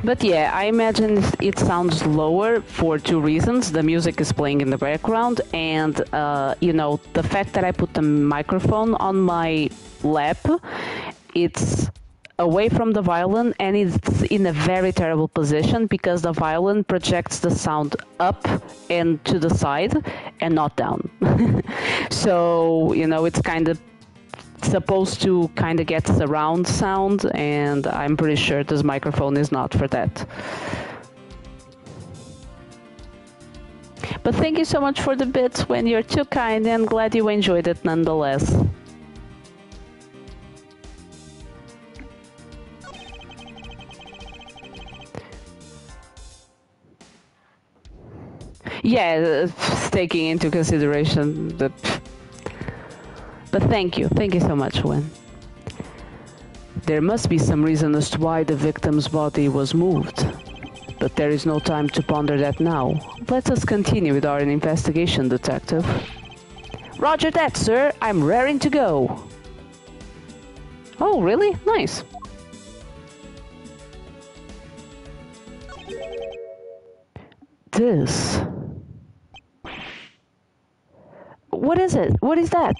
But yeah, I imagine it sounds lower for two reasons. The music is playing in the background, and you know, the fact that I put the microphone on my lap, it's away from the violin, and it's in a very terrible position because the violin projects the sound up and to the side and not down. So, you know, it's kind of supposed to kind of get surround sound, and I'm pretty sure this microphone is not for that. But thank you so much for the bits, when you're too kind, and glad you enjoyed it nonetheless. Yeah, taking into consideration the... But thank you so much, Wen. There must be some reason as to why the victim's body was moved. But there is no time to ponder that now. Let us continue with our investigation, detective. Roger that, sir. I'm raring to go. Oh, really? Nice. This. What is it? What is that?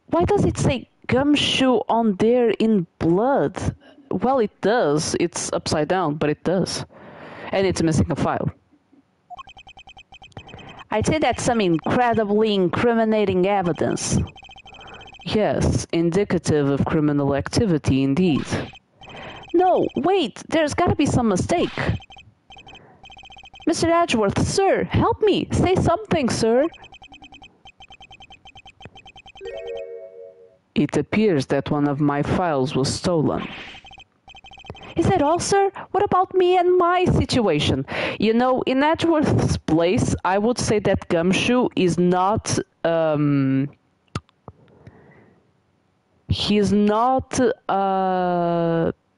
Why does it say gumshoe on there in blood? Well, it does. It's upside down, but it does. And it's missing a file. I'd say that's some incredibly incriminating evidence. Yes, indicative of criminal activity indeed. No, wait, there's gotta be some mistake. Mr. Edgeworth, sir, help me! Say something, sir! It appears that one of my files was stolen. Is that all, sir? What about me and my situation? You know, in Edgeworth's place, I would say that Gumshoe is not, he's not,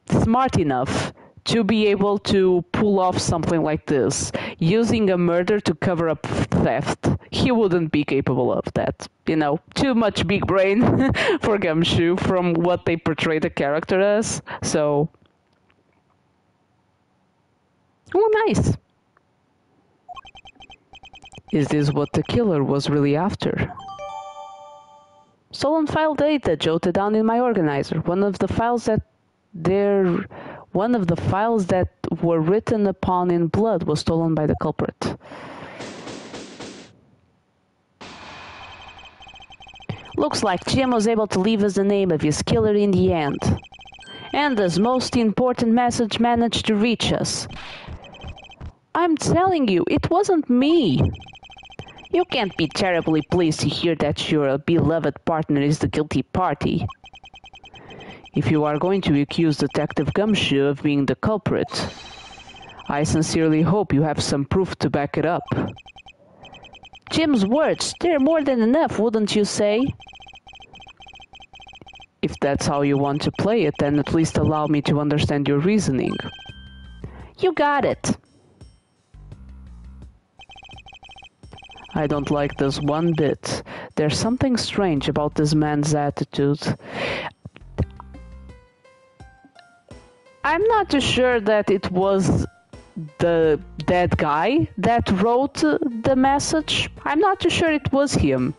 smart enough to be able to pull off something like this. Using a murder to cover up theft, he wouldn't be capable of that. You know, too much big brain for Gumshoe from what they portray the character as, so... Oh, nice. Is this what the killer was really after? Stolen file data jotted down in my organizer. One of the files that were written upon in blood was stolen by the culprit. Looks like Jim was able to leave us the name of his killer in the end. And his most important message managed to reach us. I'm telling you, it wasn't me. You can't be terribly pleased to hear that your beloved partner is the guilty party. If you are going to accuse Detective Gumshoe of being the culprit, I sincerely hope you have some proof to back it up. Jim's words, they're more than enough, wouldn't you say? If that's how you want to play it, then at least allow me to understand your reasoning. You got it. I don't like this one bit. There's something strange about this man's attitude. I'm not too sure that it was the dead guy that wrote the message. I'm not too sure it was him.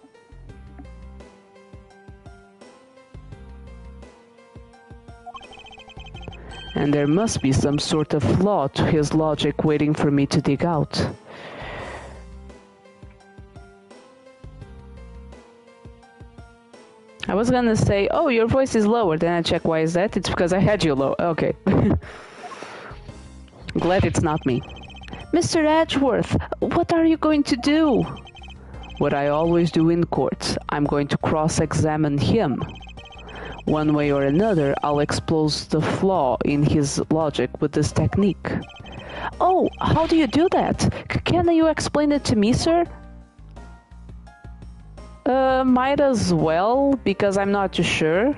And there must be some sort of flaw to his logic waiting for me to dig out. I was gonna say, oh, your voice is lower. Then I check, why is that? It's because I had you low. Okay. Glad it's not me. Mr. Edgeworth, what are you going to do? What I always do in court. I'm going to cross-examine him. One way or another, I'll expose the flaw in his logic with this technique. Oh, how do you do that? Can you explain it to me, sir? Might as well, because I'm not too sure.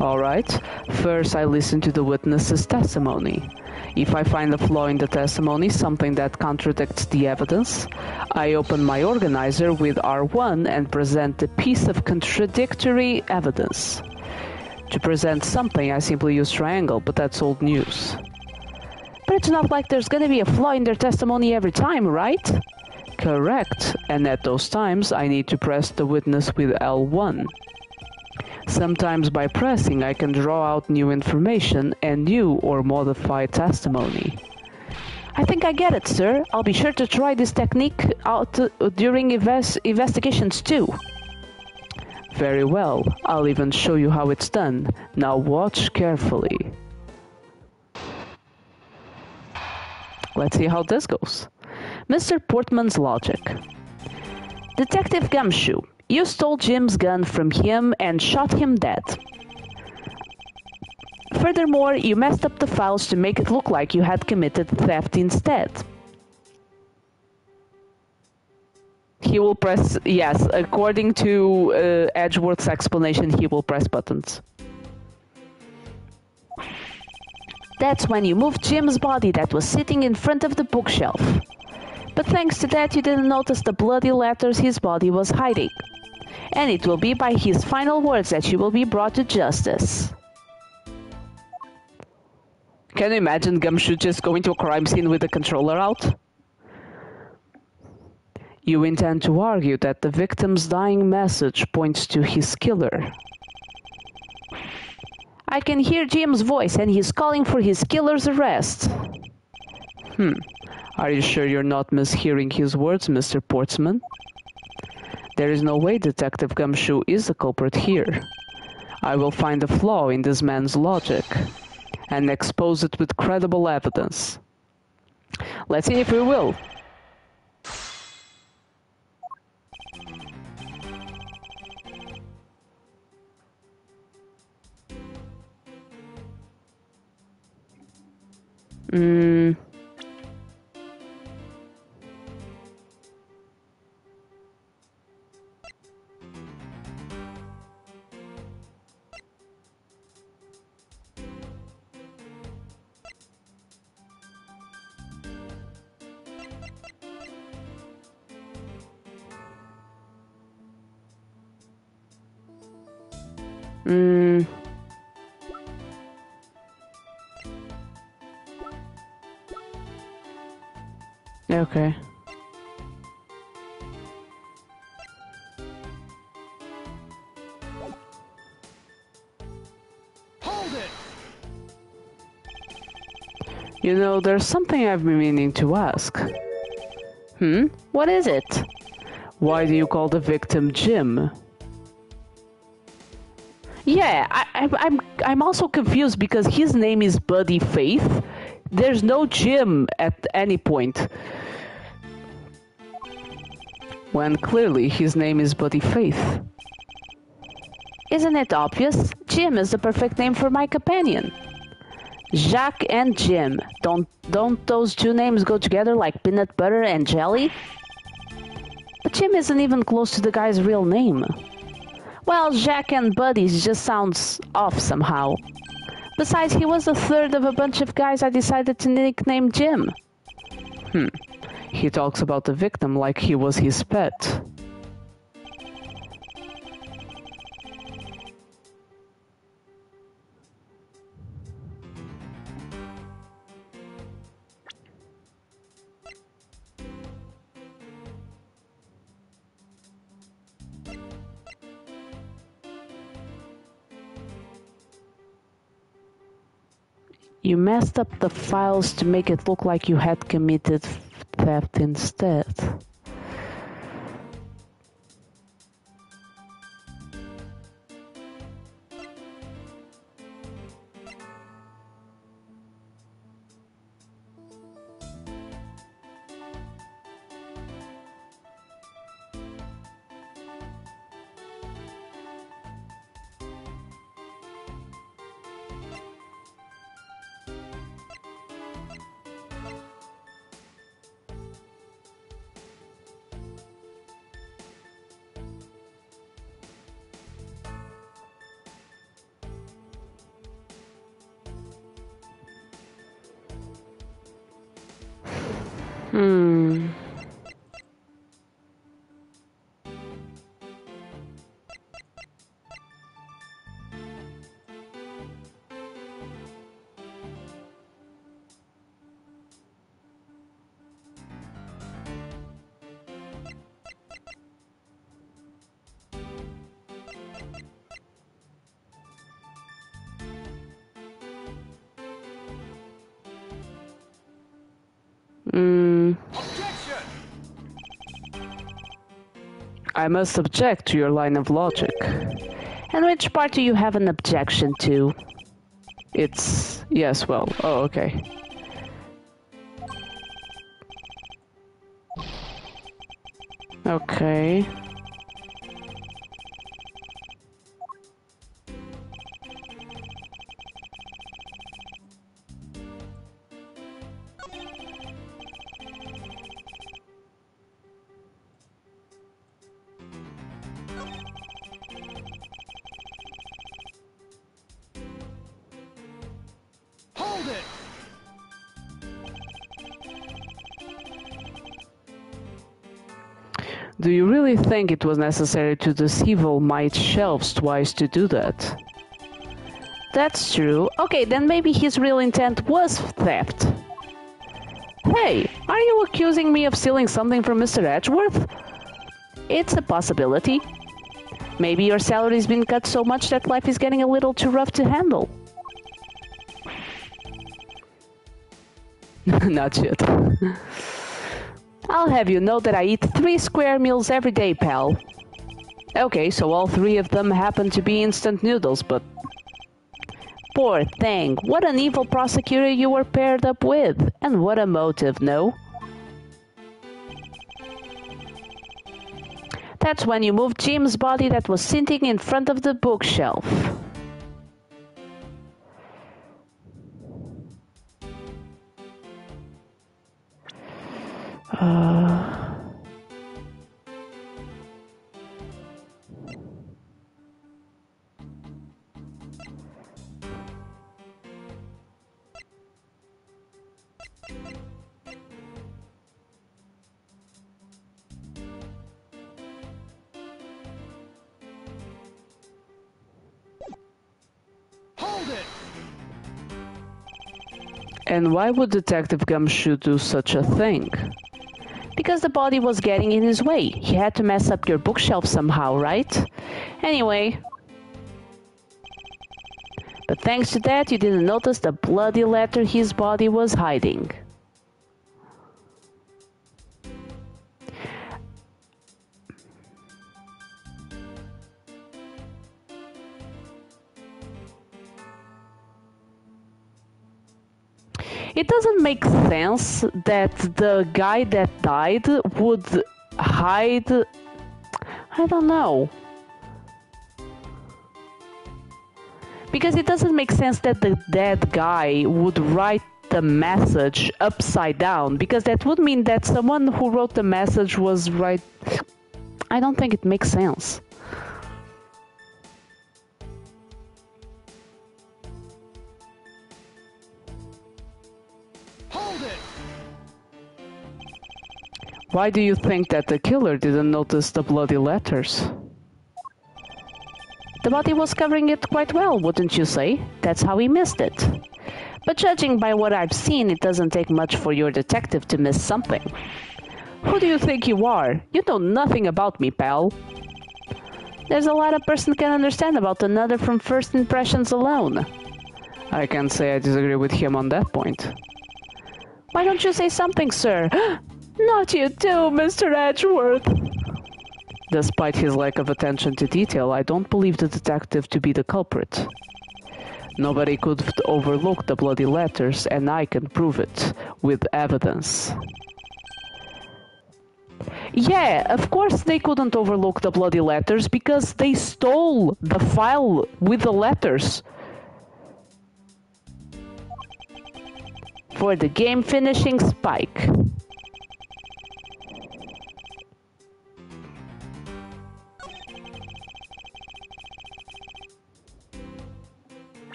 Alright, first I listen to the witness's testimony. If I find a flaw in the testimony, something that contradicts the evidence, I open my organizer with R1 and present a piece of contradictory evidence. To present something, I simply use triangle, but that's old news. But it's not like there's gonna be a flaw in their testimony every time, right? Correct, and at those times I need to press the witness with L1. Sometimes by pressing I can draw out new information and new or modified testimony. I think I get it, sir. I'll be sure to try this technique out during investigations too. Very well, I'll even show you how it's done. Now watch carefully. Let's see how this goes. Mr. Portman's logic. Detective Gumshoe, you stole Jim's gun from him and shot him dead. Furthermore, you messed up the files to make it look like you had committed theft instead. He will press, yes, according to Edgeworth's explanation, he will press buttons. That's when you moved Jim's body that was sitting in front of the bookshelf. But thanks to that, you didn't notice the bloody letters his body was hiding. And it will be by his final words that you will be brought to justice. Can you imagine Gumshoe just going to a crime scene with the controller out? You intend to argue that the victim's dying message points to his killer. I can hear Jim's voice and he's calling for his killer's arrest. Are you sure you're not mishearing his words, Mr. Portsman? There is no way Detective Gumshoe is the culprit here. I will find a flaw in this man's logic and expose it with credible evidence. Let's see if we will. Okay. Hold it! You know, there's something I've been meaning to ask. What is it? Why do you call the victim Jim? Yeah, I'm also confused because his name is Buddy Faith. There's no Jim at any point. When clearly his name is Buddy Faith. Isn't it obvious? Jim is the perfect name for my companion. Jacques and Jim. Don't those two names go together like peanut butter and jelly? But Jim isn't even close to the guy's real name. Well, Jacques and Buddy just sounds off somehow. Besides, he was the third of a bunch of guys I decided to nickname Jim. He talks about the victim like he was his pet. You messed up the files to make it look like you had committed theft instead. Objection! I must object to your line of logic. And which part do you have an objection to? It's... yes, well, oh, okay. Okay. Hold it! Do you really think it was necessary to disable my shelves twice to do that? That's true. Okay, then maybe his real intent was theft. Hey, are you accusing me of stealing something from Mr. Edgeworth? It's a possibility. Maybe your salary's been cut so much that life is getting a little too rough to handle. Not yet. I'll have you know that I eat 3 square meals every day, pal. Okay, so all 3 of them happen to be instant noodles, but... Poor thing, what an evil prosecutor you were paired up with, and what a motive, no? That's when you moved Jim's body that was sitting in front of the bookshelf. And why would Detective Gumshoe do such a thing? Because the body was getting in his way. He had to mess up your bookshelf somehow, right? Anyway. But thanks to that, you didn't notice the bloody letter his body was hiding. It doesn't make sense that the guy that died would hide... I don't know. Because it doesn't make sense that the dead guy would write the message upside down, because that would mean that someone who wrote the message was right... I don't think it makes sense. Why do you think that the killer didn't notice the bloody letters? The body was covering it quite well, wouldn't you say? That's how he missed it. But judging by what I've seen, it doesn't take much for your detective to miss something. Who do you think you are? You know nothing about me, pal. There's a lot a person can understand about another from first impressions alone. I can't say I disagree with him on that point. Why don't you say something, sir? Not you too, Mr. Edgeworth! Despite his lack of attention to detail, I don't believe the detective to be the culprit. Nobody could overlook the bloody letters, and I can prove it with evidence. Yeah, of course they couldn't overlook the bloody letters because they stole the file with the letters. For the game finishing spike.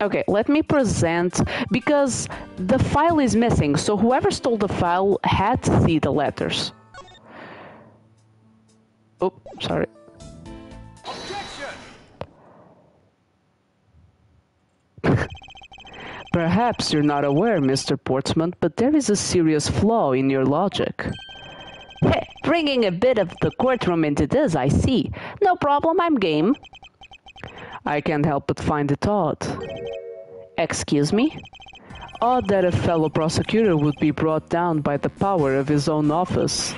Okay, let me present, because the file is missing, so whoever stole the file had to see the letters. Oh, sorry. Perhaps you're not aware, Mr. Portsmouth, but there is a serious flaw in your logic. Hey, bringing a bit of the courtroom into this, I see. No problem, I'm game. I can't help but find it odd. Excuse me? Odd that a fellow prosecutor would be brought down by the power of his own office.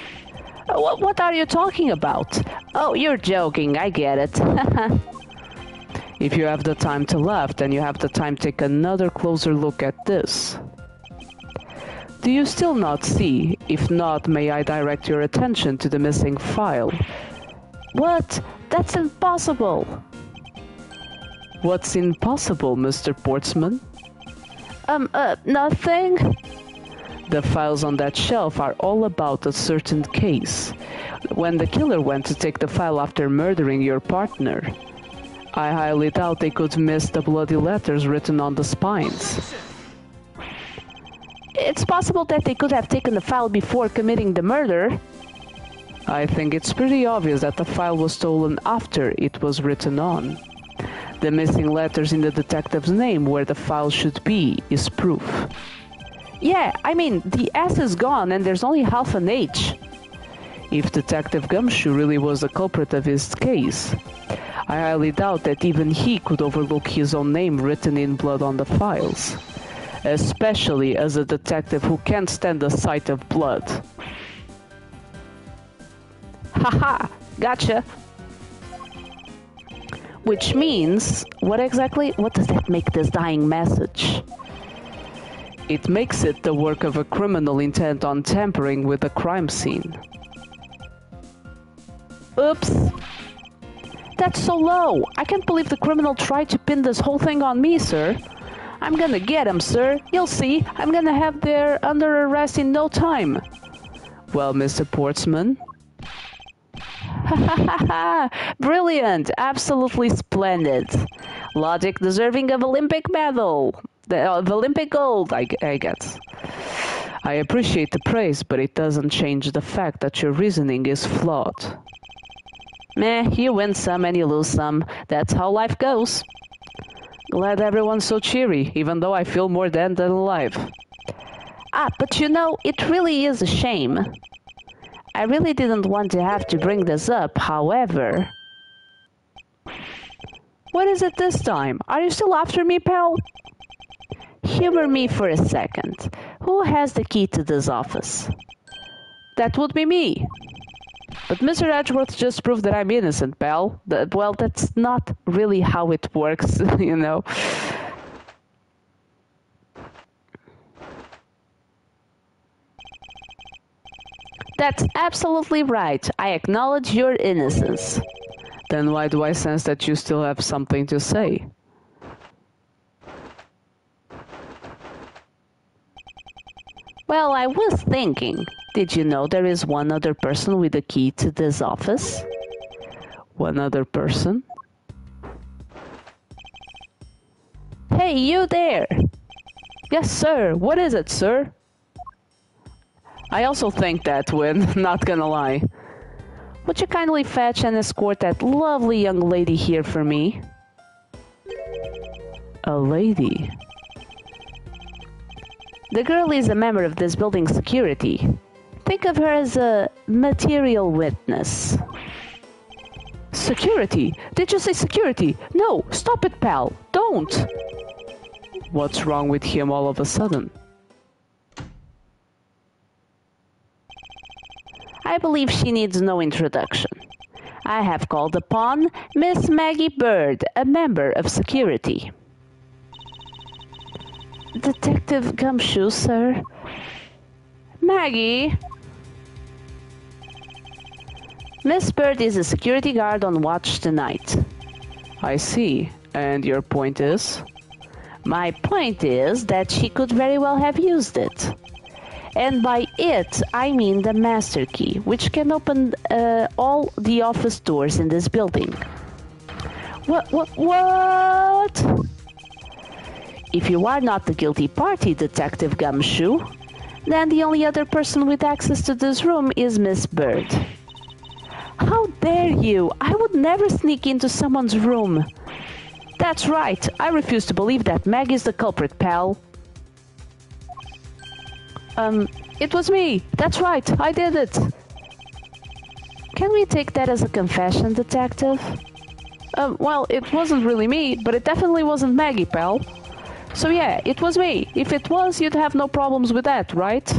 What are you talking about? Oh, you're joking, I get it. If you have the time to laugh, then you have the time to take another closer look at this. Do you still not see? If not, may I direct your attention to the missing file? What? That's impossible! What's impossible, Mr. Portsmouth? Nothing. The files on that shelf are all about a certain case. When the killer went to take the file after murdering your partner, I highly doubt they could miss the bloody letters written on the spines. It's possible that they could have taken the file before committing the murder. I think it's pretty obvious that the file was stolen after it was written on. The missing letters in the detective's name where the file should be is proof. Yeah, I mean, the S is gone and there's only half an H. If Detective Gumshoe really was the culprit of his case, I highly doubt that even he could overlook his own name written in blood on the files. Especially as a detective who can't stand the sight of blood. Haha, gotcha. Which means, what does that make this dying message? It makes it the work of a criminal intent on tampering with a crime scene. Oops. That's so low. I can't believe the criminal tried to pin this whole thing on me, sir. I'm gonna get him, sir. You'll see. I'm gonna have their under arrest in no time. Well, Mr. Portsman. Brilliant. Absolutely splendid. Logic deserving of Olympic medal. Of Olympic gold, I guess. I appreciate the praise, but it doesn't change the fact that your reasoning is flawed. Meh, you win some and you lose some. That's how life goes. Glad everyone's so cheery, even though I feel more dead than alive. Ah, but you know, it really is a shame. I really didn't want to have to bring this up, however... What is it this time? Are you still after me, pal? Humor me for a second. Who has the key to this office? That would be me. But Mr. Edgeworth just proved that I'm innocent, pal. Well, that's not really how it works, you know. That's absolutely right. I acknowledge your innocence. Then why do I sense that you still have something to say? Well, I was thinking, did you know there is one other person with the key to this office? One other person? Hey, you there! Yes, sir. What is it, sir? I also think that, Win, not gonna lie. Would you kindly fetch and escort that lovely young lady here for me? A lady? The girl is a member of this building's security. Think of her as a material witness. Security? Did you say security? No, stop it, pal. Don't! What's wrong with him all of a sudden? I believe she needs no introduction. I have called upon Miss Maggie Bird, a member of security. Detective Gumshoe, sir. Maggie! Miss Bird is a security guard on watch tonight. I see. And your point is? My point is that she could very well have used it. And by it, I mean the master key, which can open all the office doors in this building. What? If you are not the guilty party, Detective Gumshoe, then the only other person with access to this room is Miss Bird. How dare you! I would never sneak into someone's room. That's right, I refuse to believe that Maggie's the culprit, pal. It was me. That's right, I did it. Can we take that as a confession, Detective? Well, it wasn't really me, but it definitely wasn't Maggie, pal. So yeah, it was me. If it was, you'd have no problems with that, right?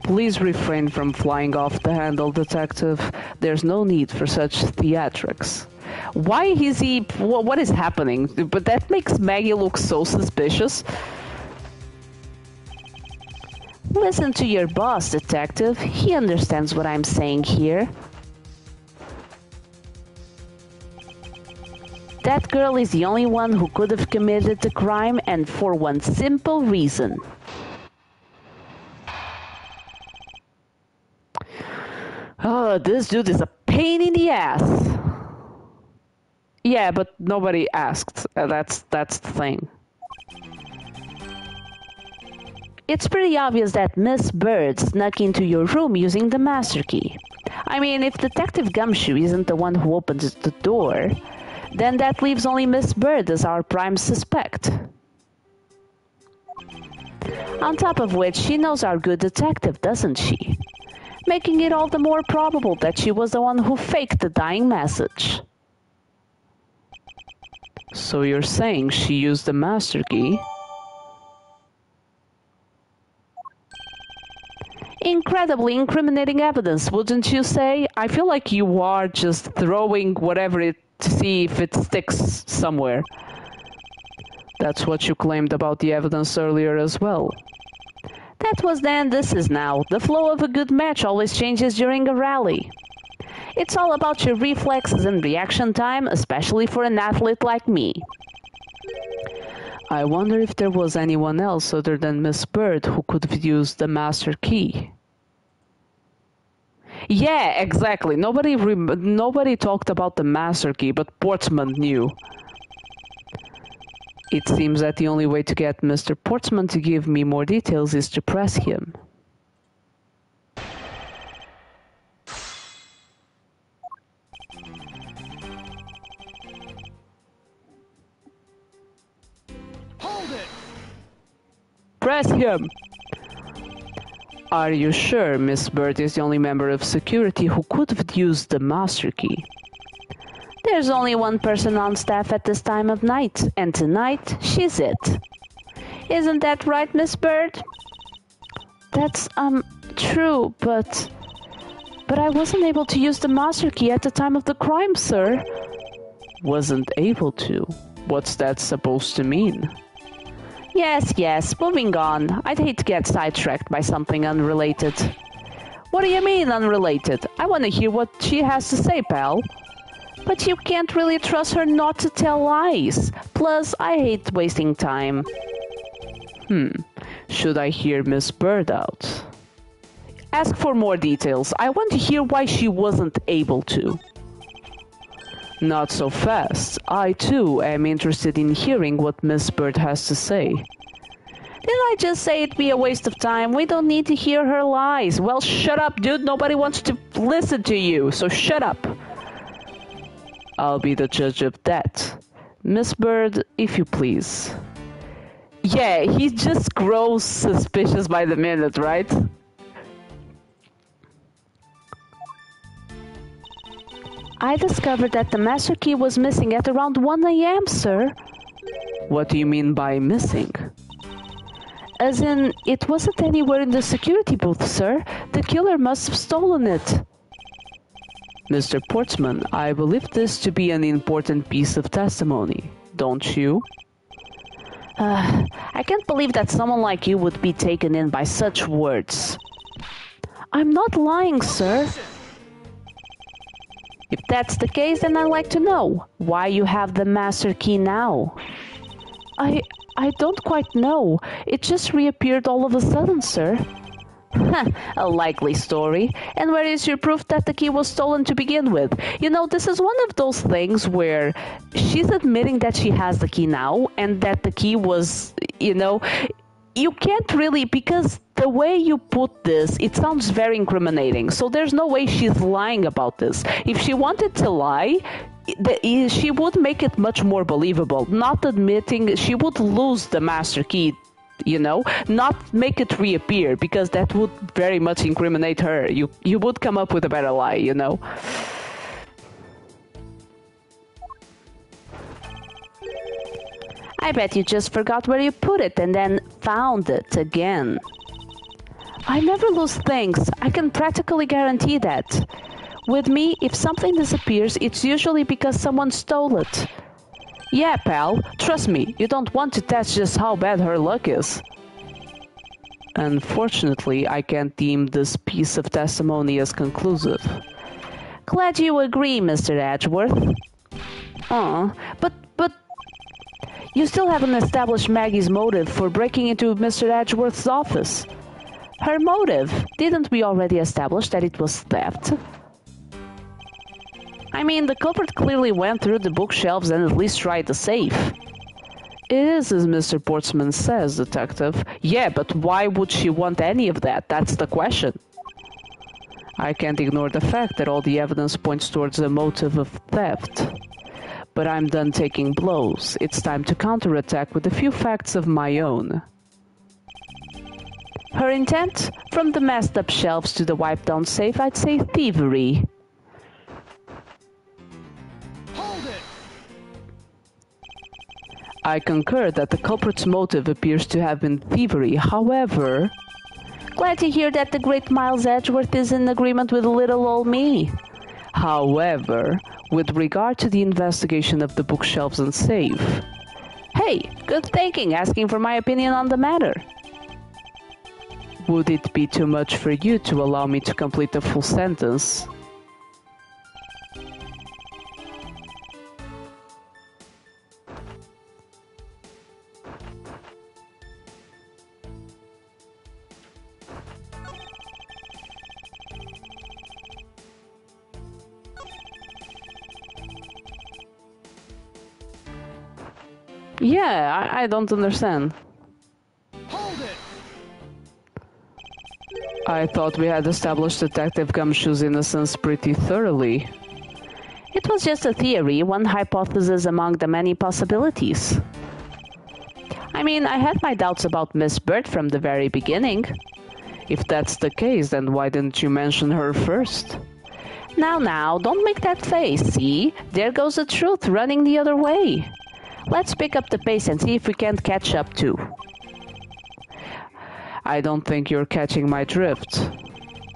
Please refrain from flying off the handle, Detective. There's no need for such theatrics. Why is he... What is happening? But that makes Maggie look so suspicious. Listen to your boss, Detective. He understands what I'm saying here. That girl is the only one who could have committed the crime, and for one simple reason. Oh, this dude is a pain in the ass. Yeah, but nobody asked. That's the thing. It's pretty obvious that Miss Bird snuck into your room using the master key. I mean, if Detective Gumshoe isn't the one who opens the door, then that leaves only Miss Bird as our prime suspect. On top of which, she knows our good detective, doesn't she? Making it all the more probable that she was the one who faked the dying message. So you're saying she used the master key? Incredibly incriminating evidence, wouldn't you say? I feel like you are just throwing whatever it to see if it sticks somewhere. That's what you claimed about the evidence earlier as well. That was then, this is now. The flow of a good match always changes during a rally. It's all about your reflexes and reaction time, especially for an athlete like me. I wonder if there was anyone else other than Miss Bird who could have used the master key. Yeah, exactly. Nobody talked about the master key, but Portsmouth knew. It seems that the only way to get Mr. Portsmouth to give me more details is to press him. Hold it! Press him! Are you sure Miss Bird is the only member of security who could have used the master key? There's only one person on staff at this time of night, and tonight she's it. Isn't that right, Miss Bird? That's, true, but I wasn't able to use the master key at the time of the crime, sir. Wasn't able to? What's that supposed to mean? Yes, moving on. I'd hate to get sidetracked by something unrelated. What do you mean, unrelated? I want to hear what she has to say, pal. But you can't really trust her not to tell lies. Plus, I hate wasting time. Should I hear Miss Bird out? Ask for more details. I want to hear why she wasn't able to. Not so fast. I, too, am interested in hearing what Miss Bird has to say. Didn't I just say it'd be a waste of time? We don't need to hear her lies. Well, shut up, dude. Nobody wants to listen to you, so shut up. I'll be the judge of that. Miss Bird, if you please. Yeah, he just grows suspicious by the minute, right? I discovered that the master key was missing at around 1 a.m., sir. What do you mean by missing? As in, it wasn't anywhere in the security booth, sir. The killer must have stolen it. Mr. Portsman, I believe this to be an important piece of testimony, don't you? I can't believe that someone like you would be taken in by such words. I'm not lying, sir. If that's the case, then I'd like to know why you have the master key now. I don't quite know. It just reappeared all of a sudden, sir. A likely story. And where is your proof that the key was stolen to begin with? You know, this is one of those things where she's admitting that she has the key now and that the key was, you know, you can't really, because the way you put this, it sounds very incriminating. So there's no way she's lying about this. If she wanted to lie, she would make it much more believable. Not admitting, she would lose the master key, you know, not make it reappear, because that would very much incriminate her. You would come up with a better lie, you know. I bet you just forgot where you put it and then found it again. I never lose things. I can practically guarantee that. With me, if something disappears, it's usually because someone stole it. Yeah, pal. Trust me, you don't want to test just how bad her luck is. Unfortunately, I can't deem this piece of testimony as conclusive. Glad you agree, Mr. Edgeworth. But you still haven't established Maggie's motive for breaking into Mr. Edgeworth's office. Her motive? Didn't we already establish that it was theft? I mean, the culprit clearly went through the bookshelves and at least tried the safe. It is as Mr. Portsman says, Detective. Yeah, but why would she want any of that? That's the question. I can't ignore the fact that all the evidence points towards a motive of theft. But I'm done taking blows. It's time to counterattack with a few facts of my own. Her intent? From the messed up shelves to the wiped down safe, I'd say thievery. Hold it! I concur that the culprit's motive appears to have been thievery. However, glad to hear that the great Miles Edgeworth is in agreement with little old me. However, with regard to the investigation of the bookshelves and safe... Hey, good thinking, asking for my opinion on the matter. Would it be too much for you to allow me to complete a full sentence? Yeah, I don't understand. Hold it! I thought we had established Detective Gumshoe's innocence pretty thoroughly. It was just a theory, one hypothesis among the many possibilities. I mean, I had my doubts about Miss Bird from the very beginning. If that's the case, then why didn't you mention her first? Now, don't make that face, see? There goes the truth running the other way. Let's pick up the pace and see if we can't catch up too. I don't think you're catching my drift.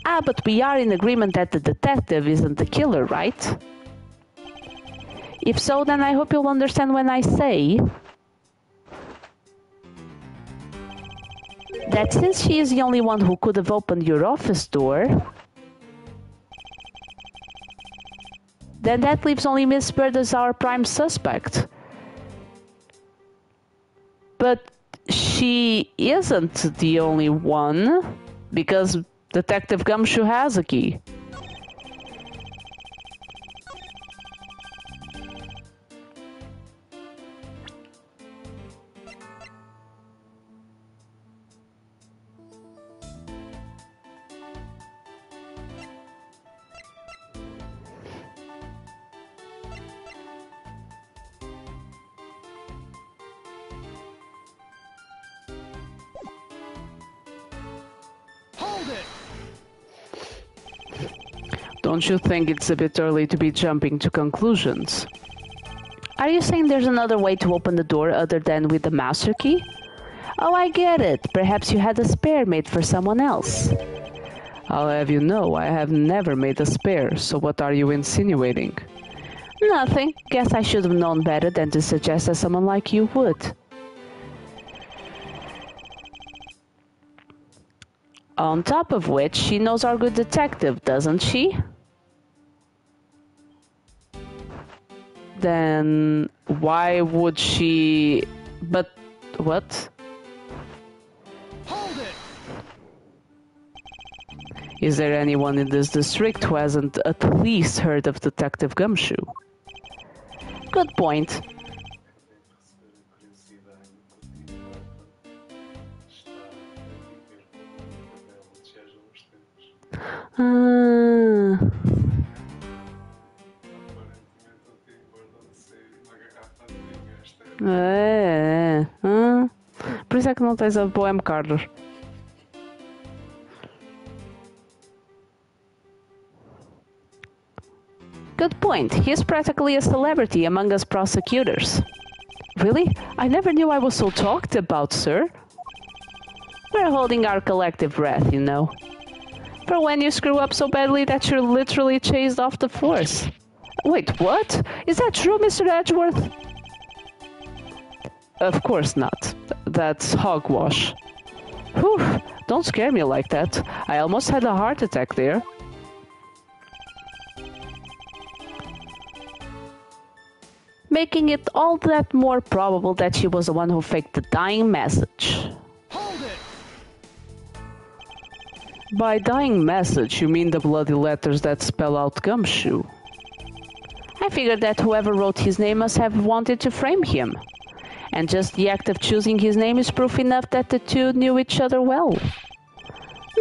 But we are in agreement that the detective isn't the killer, right? If so, then I hope you'll understand when I say that since she is the only one who could have opened your office door, then that leaves only Miss Bird as our prime suspect. But she isn't the only one, because Detective Gumshoe has a key. Hold it! Don't you think it's a bit early to be jumping to conclusions? Are you saying there's another way to open the door other than with the master key? Oh, I get it. Perhaps you had a spare made for someone else. I'll have you know, I have never made a spare, so what are you insinuating? Nothing. Guess I should have known better than to suggest that someone like you would. On top of which, she knows our good detective, doesn't she? Then why would she... But what? Hold it! Is there anyone in this district who hasn't at least heard of Detective Gumshoe? Good point. Por isso é que não tens a Bohem Carlos. Good point. He's practically a celebrity among us prosecutors. Really? I never knew I was so talked about, sir. We're holding our collective breath, you know. For when you screw up so badly that you're literally chased off the force. Wait, what? Is that true, Mr. Edgeworth? Of course not. That's hogwash. Whew, don't scare me like that. I almost had a heart attack there. Making it all that more probable that she was the one who faked the dying message. Hold it! By dying message, you mean the bloody letters that spell out Gumshoe. I figured that whoever wrote his name must have wanted to frame him. And just the act of choosing his name is proof enough that the two knew each other well.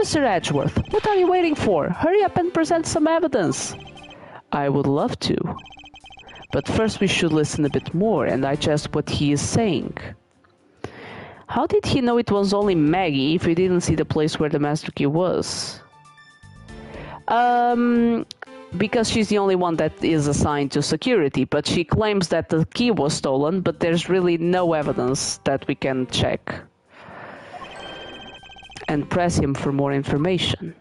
Mr. Edgeworth, what are you waiting for? Hurry up and present some evidence. I would love to. But first we should listen a bit more and digest what he is saying. How did he know it was only Maggie if he didn't see the place where the master key was? Because she's the only one that is assigned to security, but she claims that the key was stolen, but there's really no evidence that we can check. And press him for more information.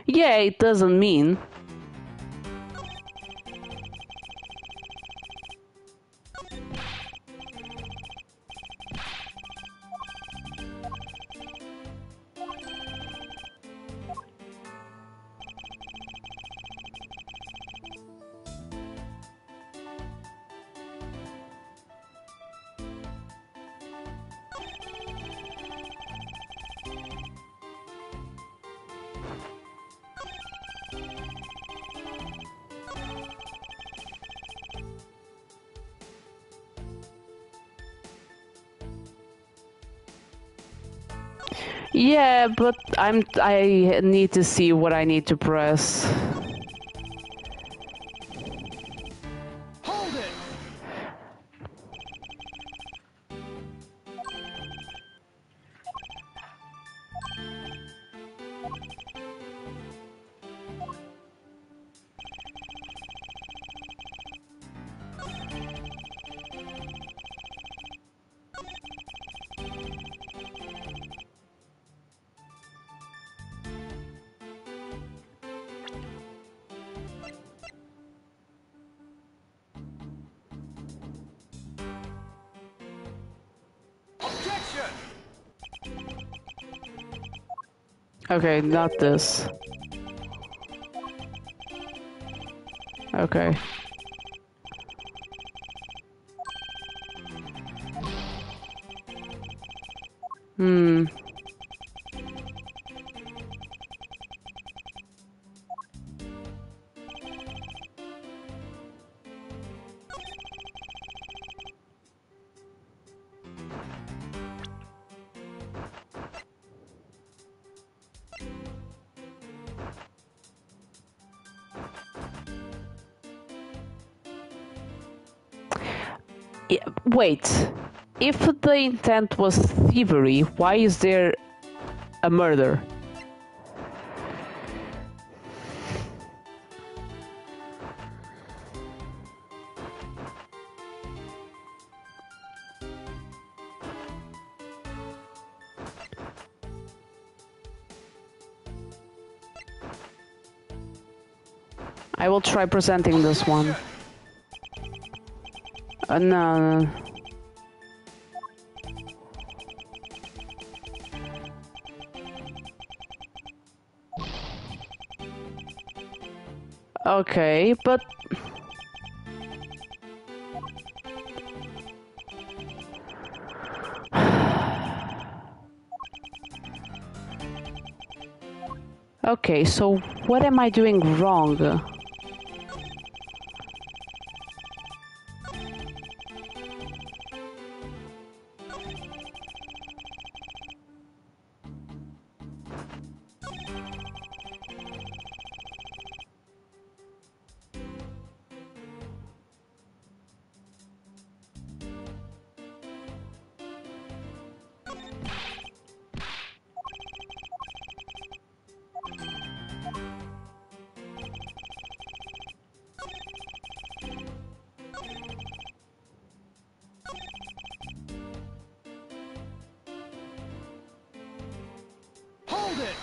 Yeah, it doesn't mean. Yeah, but I need to see what I need to press. Hold it! Objection! Okay, not this. Okay. Yeah, wait. If the intent was thievery, why is there a murder? I will try presenting this one. No. Okay, but... Okay, so what am I doing wrong? Hold it!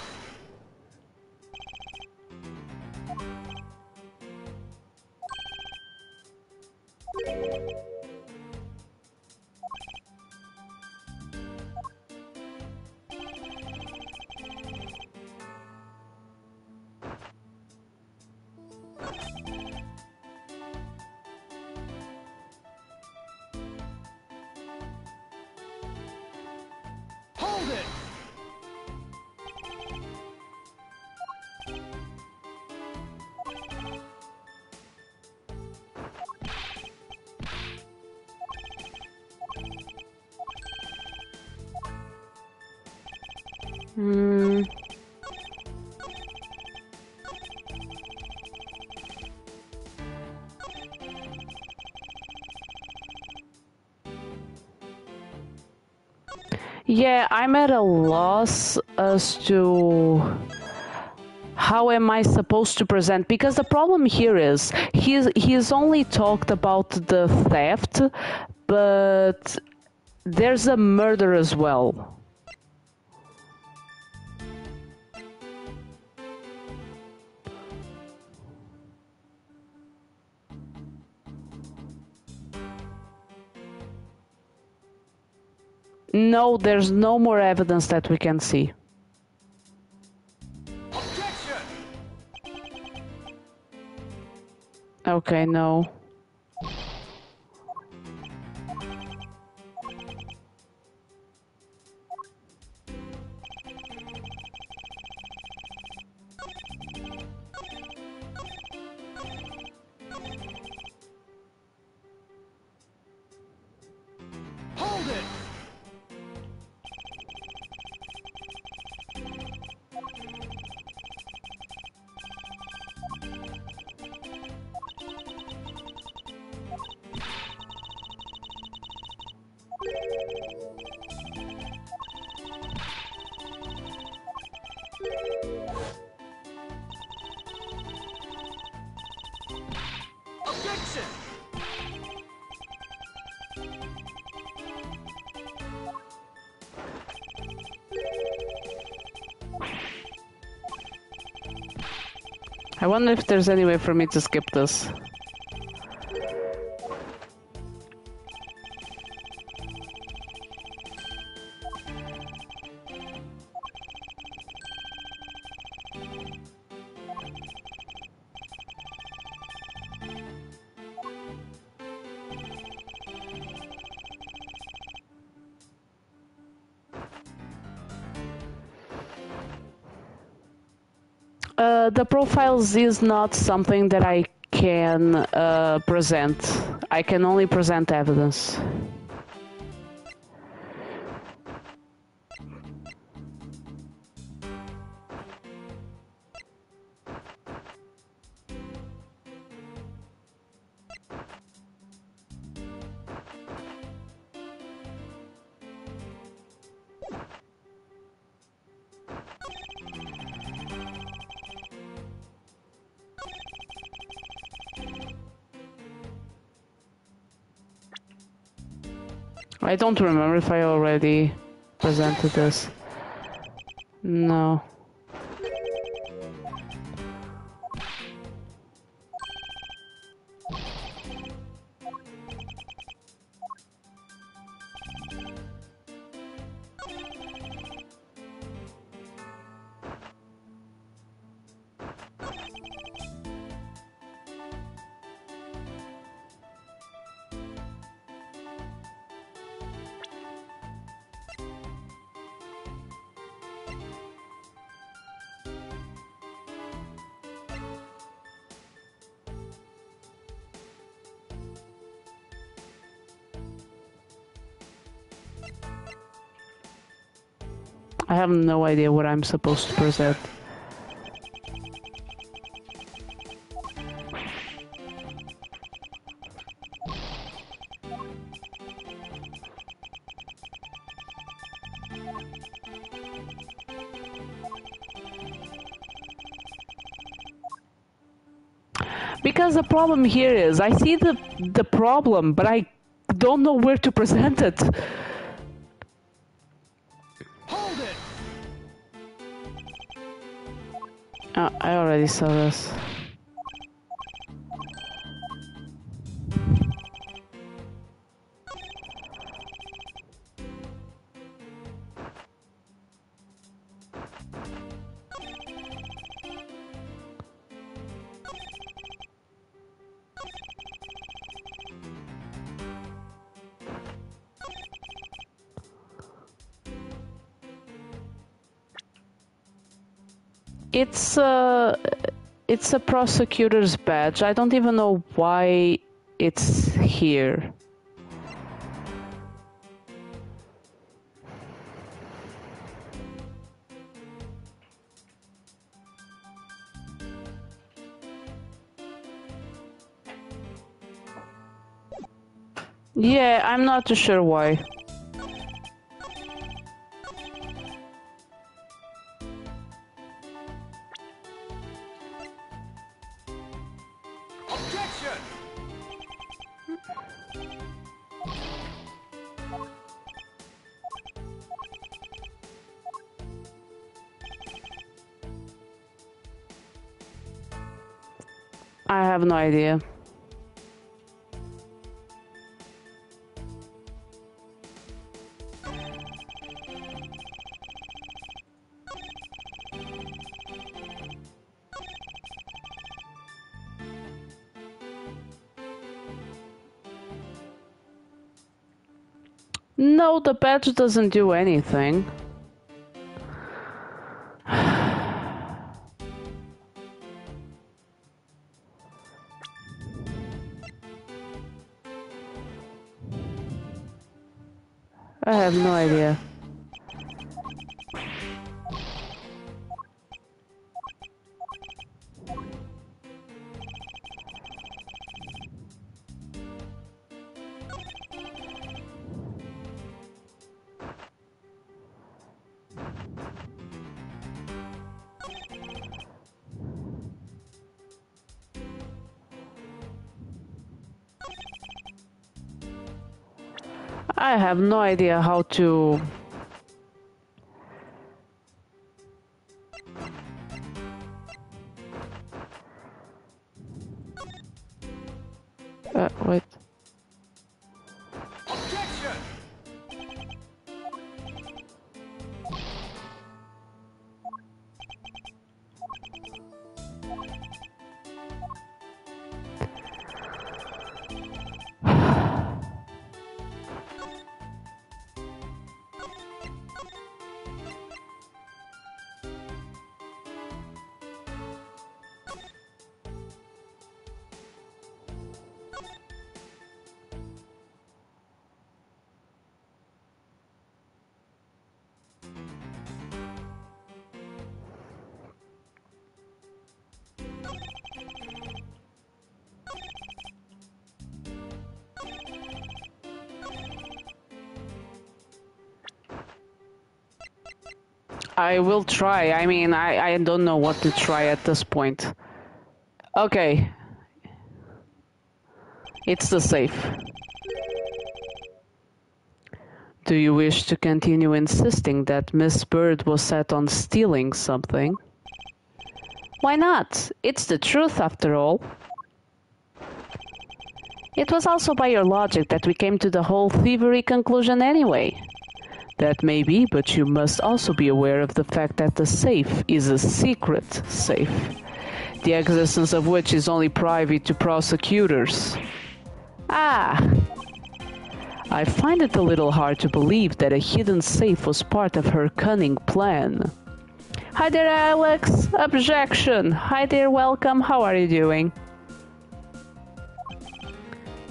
Hmm. Yeah, I'm at a loss as to how am I supposed to present, because the problem here is he's only talked about the theft, but there's a murder as well. No, there's no more evidence that we can see. Objection! Okay, no. Hold it! Objection! I wonder if there's any way for me to skip this. The profiles is not something that I can present. I can only present evidence. I don't remember if I already presented this. No. I have no idea what I'm supposed to present. Because the problem here is, I see the problem, but I don't know where to present it. Hold it! I already saw this. It's a prosecutor's badge. I don't even know why it's here. Yeah, I'm not too sure why. Objection! I have no idea. No, the badge doesn't do anything. I have no idea. I have no idea how to... wait. Objection! I will try. I mean, I don't know what to try at this point. Okay. It's the safe. Do you wish to continue insisting that Miss Bird was set on stealing something? Why not? It's the truth, after all. It was also by your logic that we came to the whole thievery conclusion anyway. That may be, but you must also be aware of the fact that the safe is a secret safe, the existence of which is only private to prosecutors. Ah! I find it a little hard to believe that a hidden safe was part of her cunning plan. Hi there, Alex! Objection! Hi there, welcome, how are you doing?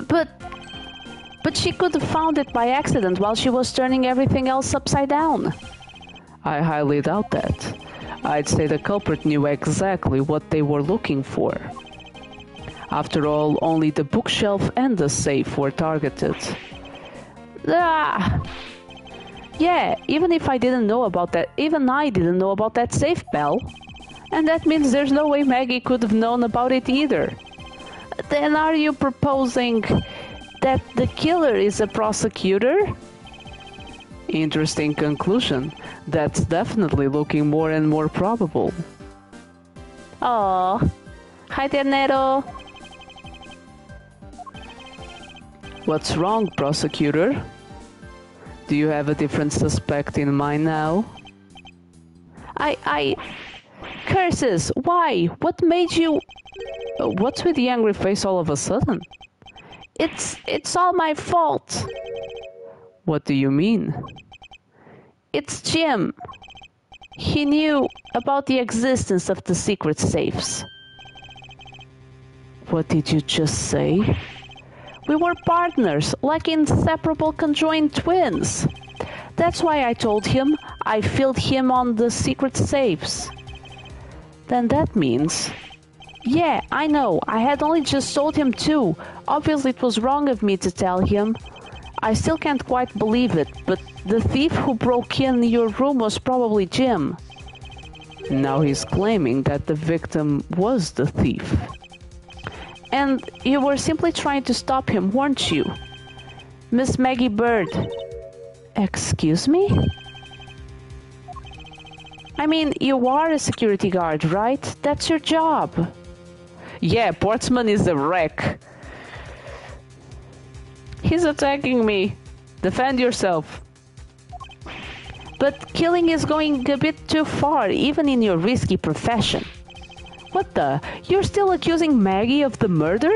But she could have found it by accident while she was turning everything else upside down. I highly doubt that. I'd say the culprit knew exactly what they were looking for. After all, only the bookshelf and the safe were targeted. Ah! Yeah, even I didn't know about that safe, Belle. And that means there's no way Maggie could have known about it either. Then are you proposing that the killer is a prosecutor? Interesting conclusion. That's definitely looking more and more probable. Oh, hi there, Nero. What's wrong, prosecutor? Do you have a different suspect in mind now? Curses! Why? What made you... What's with the angry face all of a sudden? It's all my fault. What do you mean? It's Jim. He knew about the existence of the secret safes. What did you just say? We were partners, like inseparable conjoined twins. That's why I told him I filled him on the secret safes. Then that means... Yeah, I know. I had only just told him too. Obviously it was wrong of me to tell him. I still can't quite believe it, but the thief who broke in your room was probably Jim. Now he's claiming that the victim was the thief. And you were simply trying to stop him, weren't you? Miss Maggie Bird. Excuse me? I mean, you are a security guard, right? That's your job. Yeah, Portsman is a wreck. He's attacking me. Defend yourself. But killing is going a bit too far, even in your risky profession. What the? You're still accusing Maggie of the murder?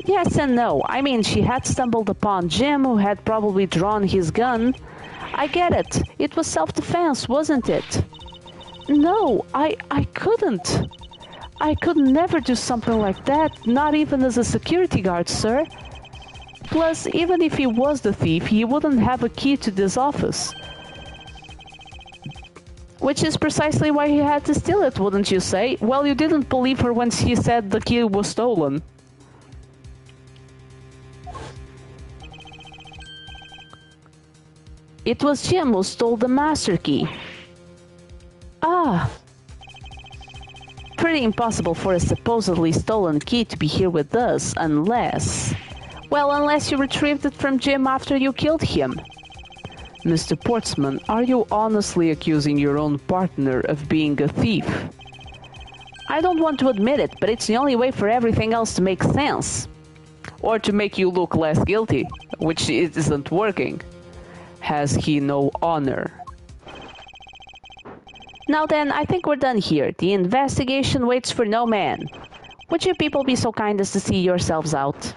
Yes and no. I mean, she had stumbled upon Jim, who had probably drawn his gun. I get it. It was self-defense, wasn't it? No, I couldn't. I could never do something like that, not even as a security guard, sir. Plus, even if he was the thief, he wouldn't have a key to this office. Which is precisely why he had to steal it, wouldn't you say? Well, you didn't believe her when she said the key was stolen. It was Jim who stole the master key. Ah. Pretty impossible for a supposedly stolen key to be here with us, unless... Well, unless you retrieved it from Jim after you killed him. Mr. Portsman, are you honestly accusing your own partner of being a thief? I don't want to admit it, but it's the only way for everything else to make sense. Or to make you look less guilty, which isn't working. Has he no honor? Now then, I think we're done here. The investigation waits for no man. Would you people be so kind as to see yourselves out?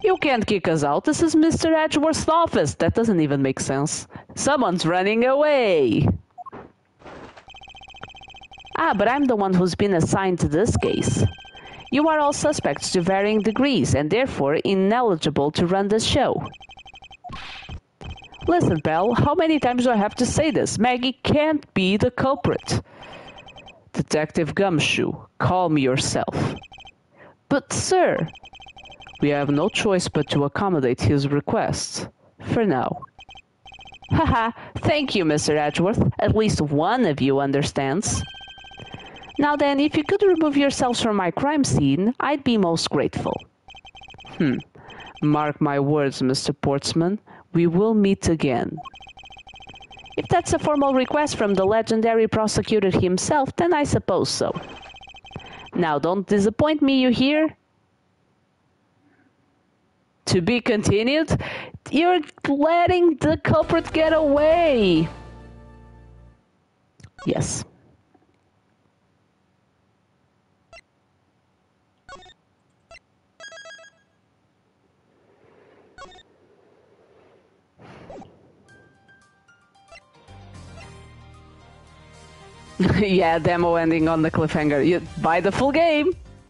You can't kick us out. This is Mr. Edgeworth's office. That doesn't even make sense. Someone's running away. Ah, but I'm the one who's been assigned to this case. You are all suspects to varying degrees and therefore ineligible to run this show. Listen, pal, how many times do I have to say this? Maggie can't be the culprit. Detective Gumshoe, calm yourself. But, sir... We have no choice but to accommodate his requests. For now. Haha, thank you, Mr. Edgeworth. At least one of you understands. Now then, if you could remove yourselves from my crime scene, I'd be most grateful. Mark my words, Mr. Portsman. We will meet again. If that's a formal request from the legendary prosecutor himself, then I suppose so. Now, don't disappoint me, you hear? To be continued? You're letting the culprit get away! Yes. Yeah, demo ending on the cliffhanger. You buy the full game!